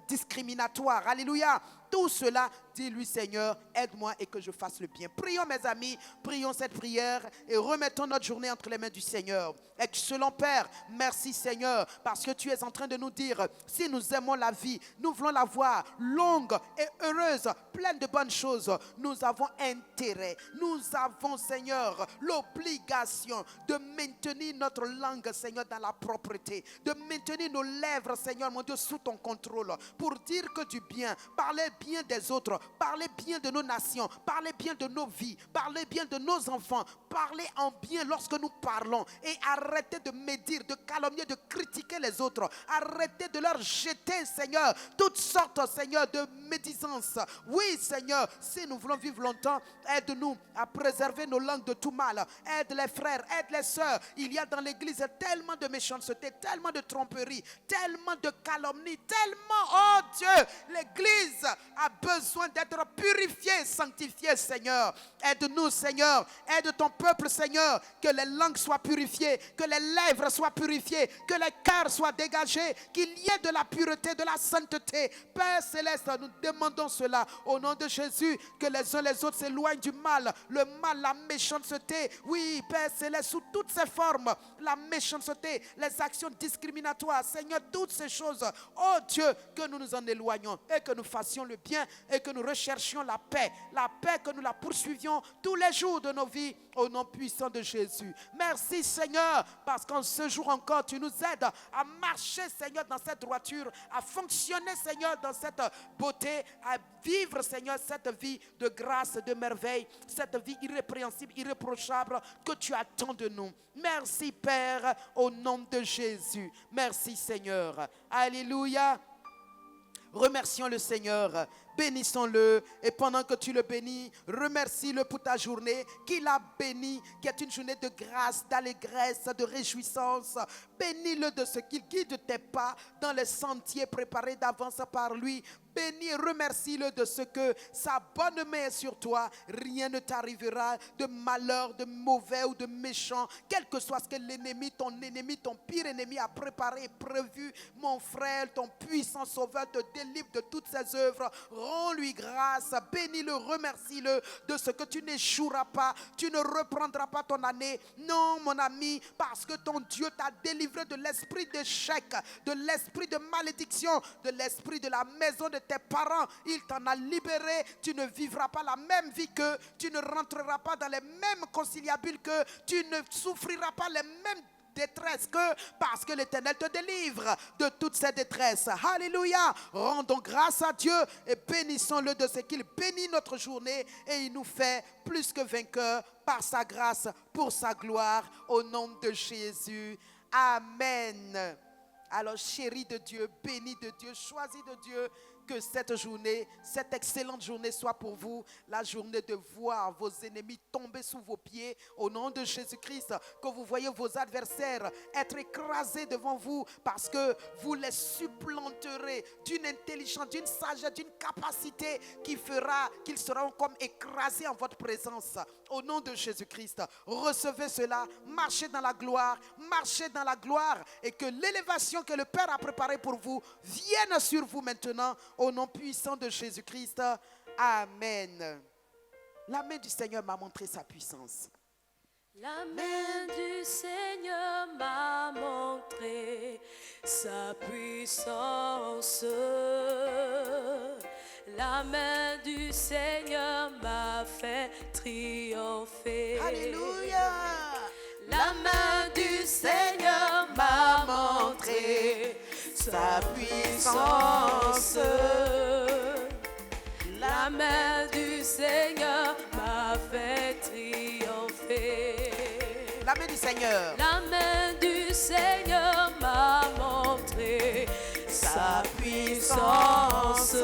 discriminatoires. Alléluia. Tout cela, dis-lui Seigneur, aide-moi et que je fasse le bien. Prions mes amis, prions cette prière et remettons notre journée entre les mains du Seigneur. Excellent Père, merci Seigneur, parce que tu es en train de nous dire, si nous aimons la vie, nous voulons la voir longue et heureuse, pleine de bonnes choses. Nous avons intérêt, nous avons Seigneur, l'obligation de maintenir notre langue Seigneur dans la propreté, de maintenir nos lèvres Seigneur mon Dieu sous ton contrôle, pour dire que du bien, parler bien des autres, parler bien de nos nations, parler bien de nos vies, parler bien de nos enfants, parler en bien lorsque nous parlons et arrêter de médire, de calomnier, de critiquer les autres, arrêter de leur jeter Seigneur toutes sortes Seigneur de médisance. Oui Seigneur, si nous voulons vivre longtemps, aide-nous à préserver nos langues de tout mal, aide les frères, aide les sœurs. Il y a dans l'église tellement de méchanceté, tellement de tromperie, tellement de calomnie, tellement, oh Dieu, l'église a besoin d'être purifiée, sanctifiée Seigneur. Aide-nous Seigneur, aide ton peuple Seigneur, que les langues soient purifiées, que les lèvres soient purifiées, que les cœurs soient dégagés, qu'il y ait de la pureté, de la sainteté. Père Céleste, nous demandons cela au nom de Jésus, que les uns les autres s'éloignent du mal, le mal, la méchanceté. Oui Père Céleste, sous toutes ses formes, la méchanceté, les actions discriminatoires, Seigneur, toutes ces choses, oh Dieu, que nous nous en éloignons et que nous fassions le bien et que nous recherchions la paix, que nous la poursuivions tous les jours de nos vies au nom puissant de Jésus. Merci Seigneur, parce qu'en ce jour encore, tu nous aides à marcher Seigneur dans cette droiture, à fonctionner Seigneur dans cette beauté, à vivre Seigneur cette vie de grâce, de merveille, cette vie irrépréhensible, irréprochable que tu attends de nous. Merci Père, au nom de Jésus. Merci Seigneur. Alléluia. Remercions le Seigneur. bénissons-le. Et pendant que tu le bénis, remercie-le pour ta journée qu'il a bénie, qui est une journée de grâce, d'allégresse, de réjouissance. Bénis-le de ce qu'il guide tes pas dans les sentiers préparés d'avance par lui. Bénis et remercie-le de ce que sa bonne main est sur toi. Rien ne t'arrivera de malheur, de mauvais ou de méchant. Quel que soit ce que l'ennemi, ton pire ennemi a préparé et prévu, mon frère, ton puissant sauveur te délivre de toutes ses œuvres. Rends-lui grâce, bénis-le, remercie-le de ce que tu n'échoueras pas. Tu ne reprendras pas ton année. Non, mon ami, parce que ton Dieu t'a délivré de l'esprit d'échec, de l'esprit de malédiction, de l'esprit de la maison de tes parents. Il t'en a libéré. Tu ne vivras pas la même vie qu'eux. Tu ne rentreras pas dans les mêmes conciliabules qu'eux. Tu ne souffriras pas les mêmes détresses qu'eux, parce que l'Éternel te délivre de toutes ces détresses. Alléluia. Rendons grâce à Dieu et bénissons-le de ce qu'il bénit notre journée et il nous fait plus que vainqueurs par sa grâce, pour sa gloire, au nom de Jésus. Amen. Alors, chéri de Dieu, béni de Dieu, choisi de Dieu, que cette journée, cette excellente journée soit pour vous la journée de voir vos ennemis tomber sous vos pieds au nom de Jésus-Christ, que vous voyez vos adversaires être écrasés devant vous parce que vous les supplanterez d'une intelligence, d'une sagesse, d'une capacité qui fera qu'ils seront comme écrasés en votre présence. Au nom de Jésus-Christ, recevez cela, marchez dans la gloire et que l'élévation que le Père a préparée pour vous vienne sur vous maintenant. Au nom puissant de Jésus-Christ. Amen. La main du Seigneur m'a montré sa puissance. La main du Seigneur m'a montré sa puissance. La main du Seigneur m'a fait triompher. Alléluia. La main du Seigneur m'a montré sa puissance. La main du Seigneur m'a fait triompher. La main du Seigneur. La main du Seigneur m'a montré sa puissance.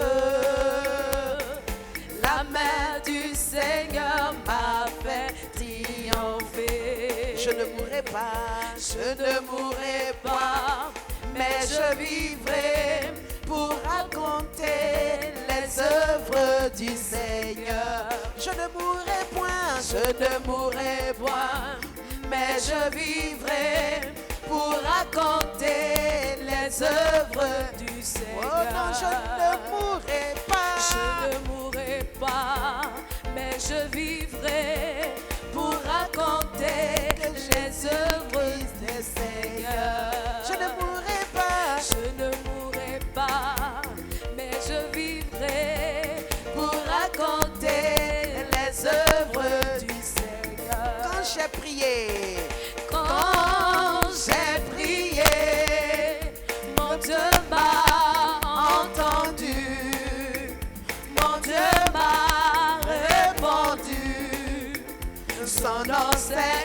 La main du Seigneur m'a fait triompher. Je ne mourrai pas, je ne mourrai pas, mais je vivrai pour raconter les œuvres du Seigneur. Je ne mourrai point, je ne mourrai point, mais je vivrai pour raconter les œuvres du Seigneur. Oh non, je ne mourrai pas, je ne mourrai pas, mais je vivrai pour raconter les œuvres du Seigneur. Je ne mourrai pas, je ne mourrai pas, mais je vivrai pour raconter les œuvres du Seigneur. Quand j'ai prié, mon Dieu m'a entendu, mon Dieu m'a répondu. Son nom c'est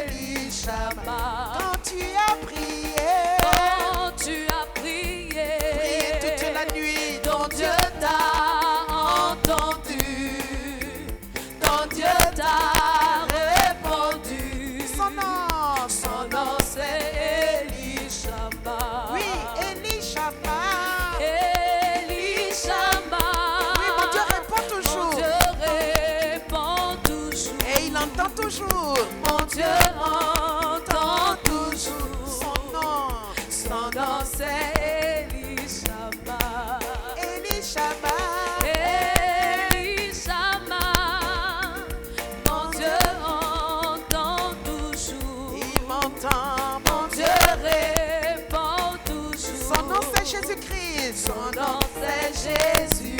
Elishama. quand tu as prié, prié toute la nuit, ton Dieu t'a entendu, ton Dieu t'a répondu. son nom c'est Elishama. oui, Elishama. Elishama. Oui, mon Dieu répond toujours. Mon Dieu répond toujours. Et il entend toujours. Mon Dieu entend toujours. Son nom c'est Elishama. Elishama. Elishama. Mon Dieu entend toujours. Il m'entend. Mon Dieu répond toujours. Son nom c'est Jésus-Christ. Son nom c'est Jésus.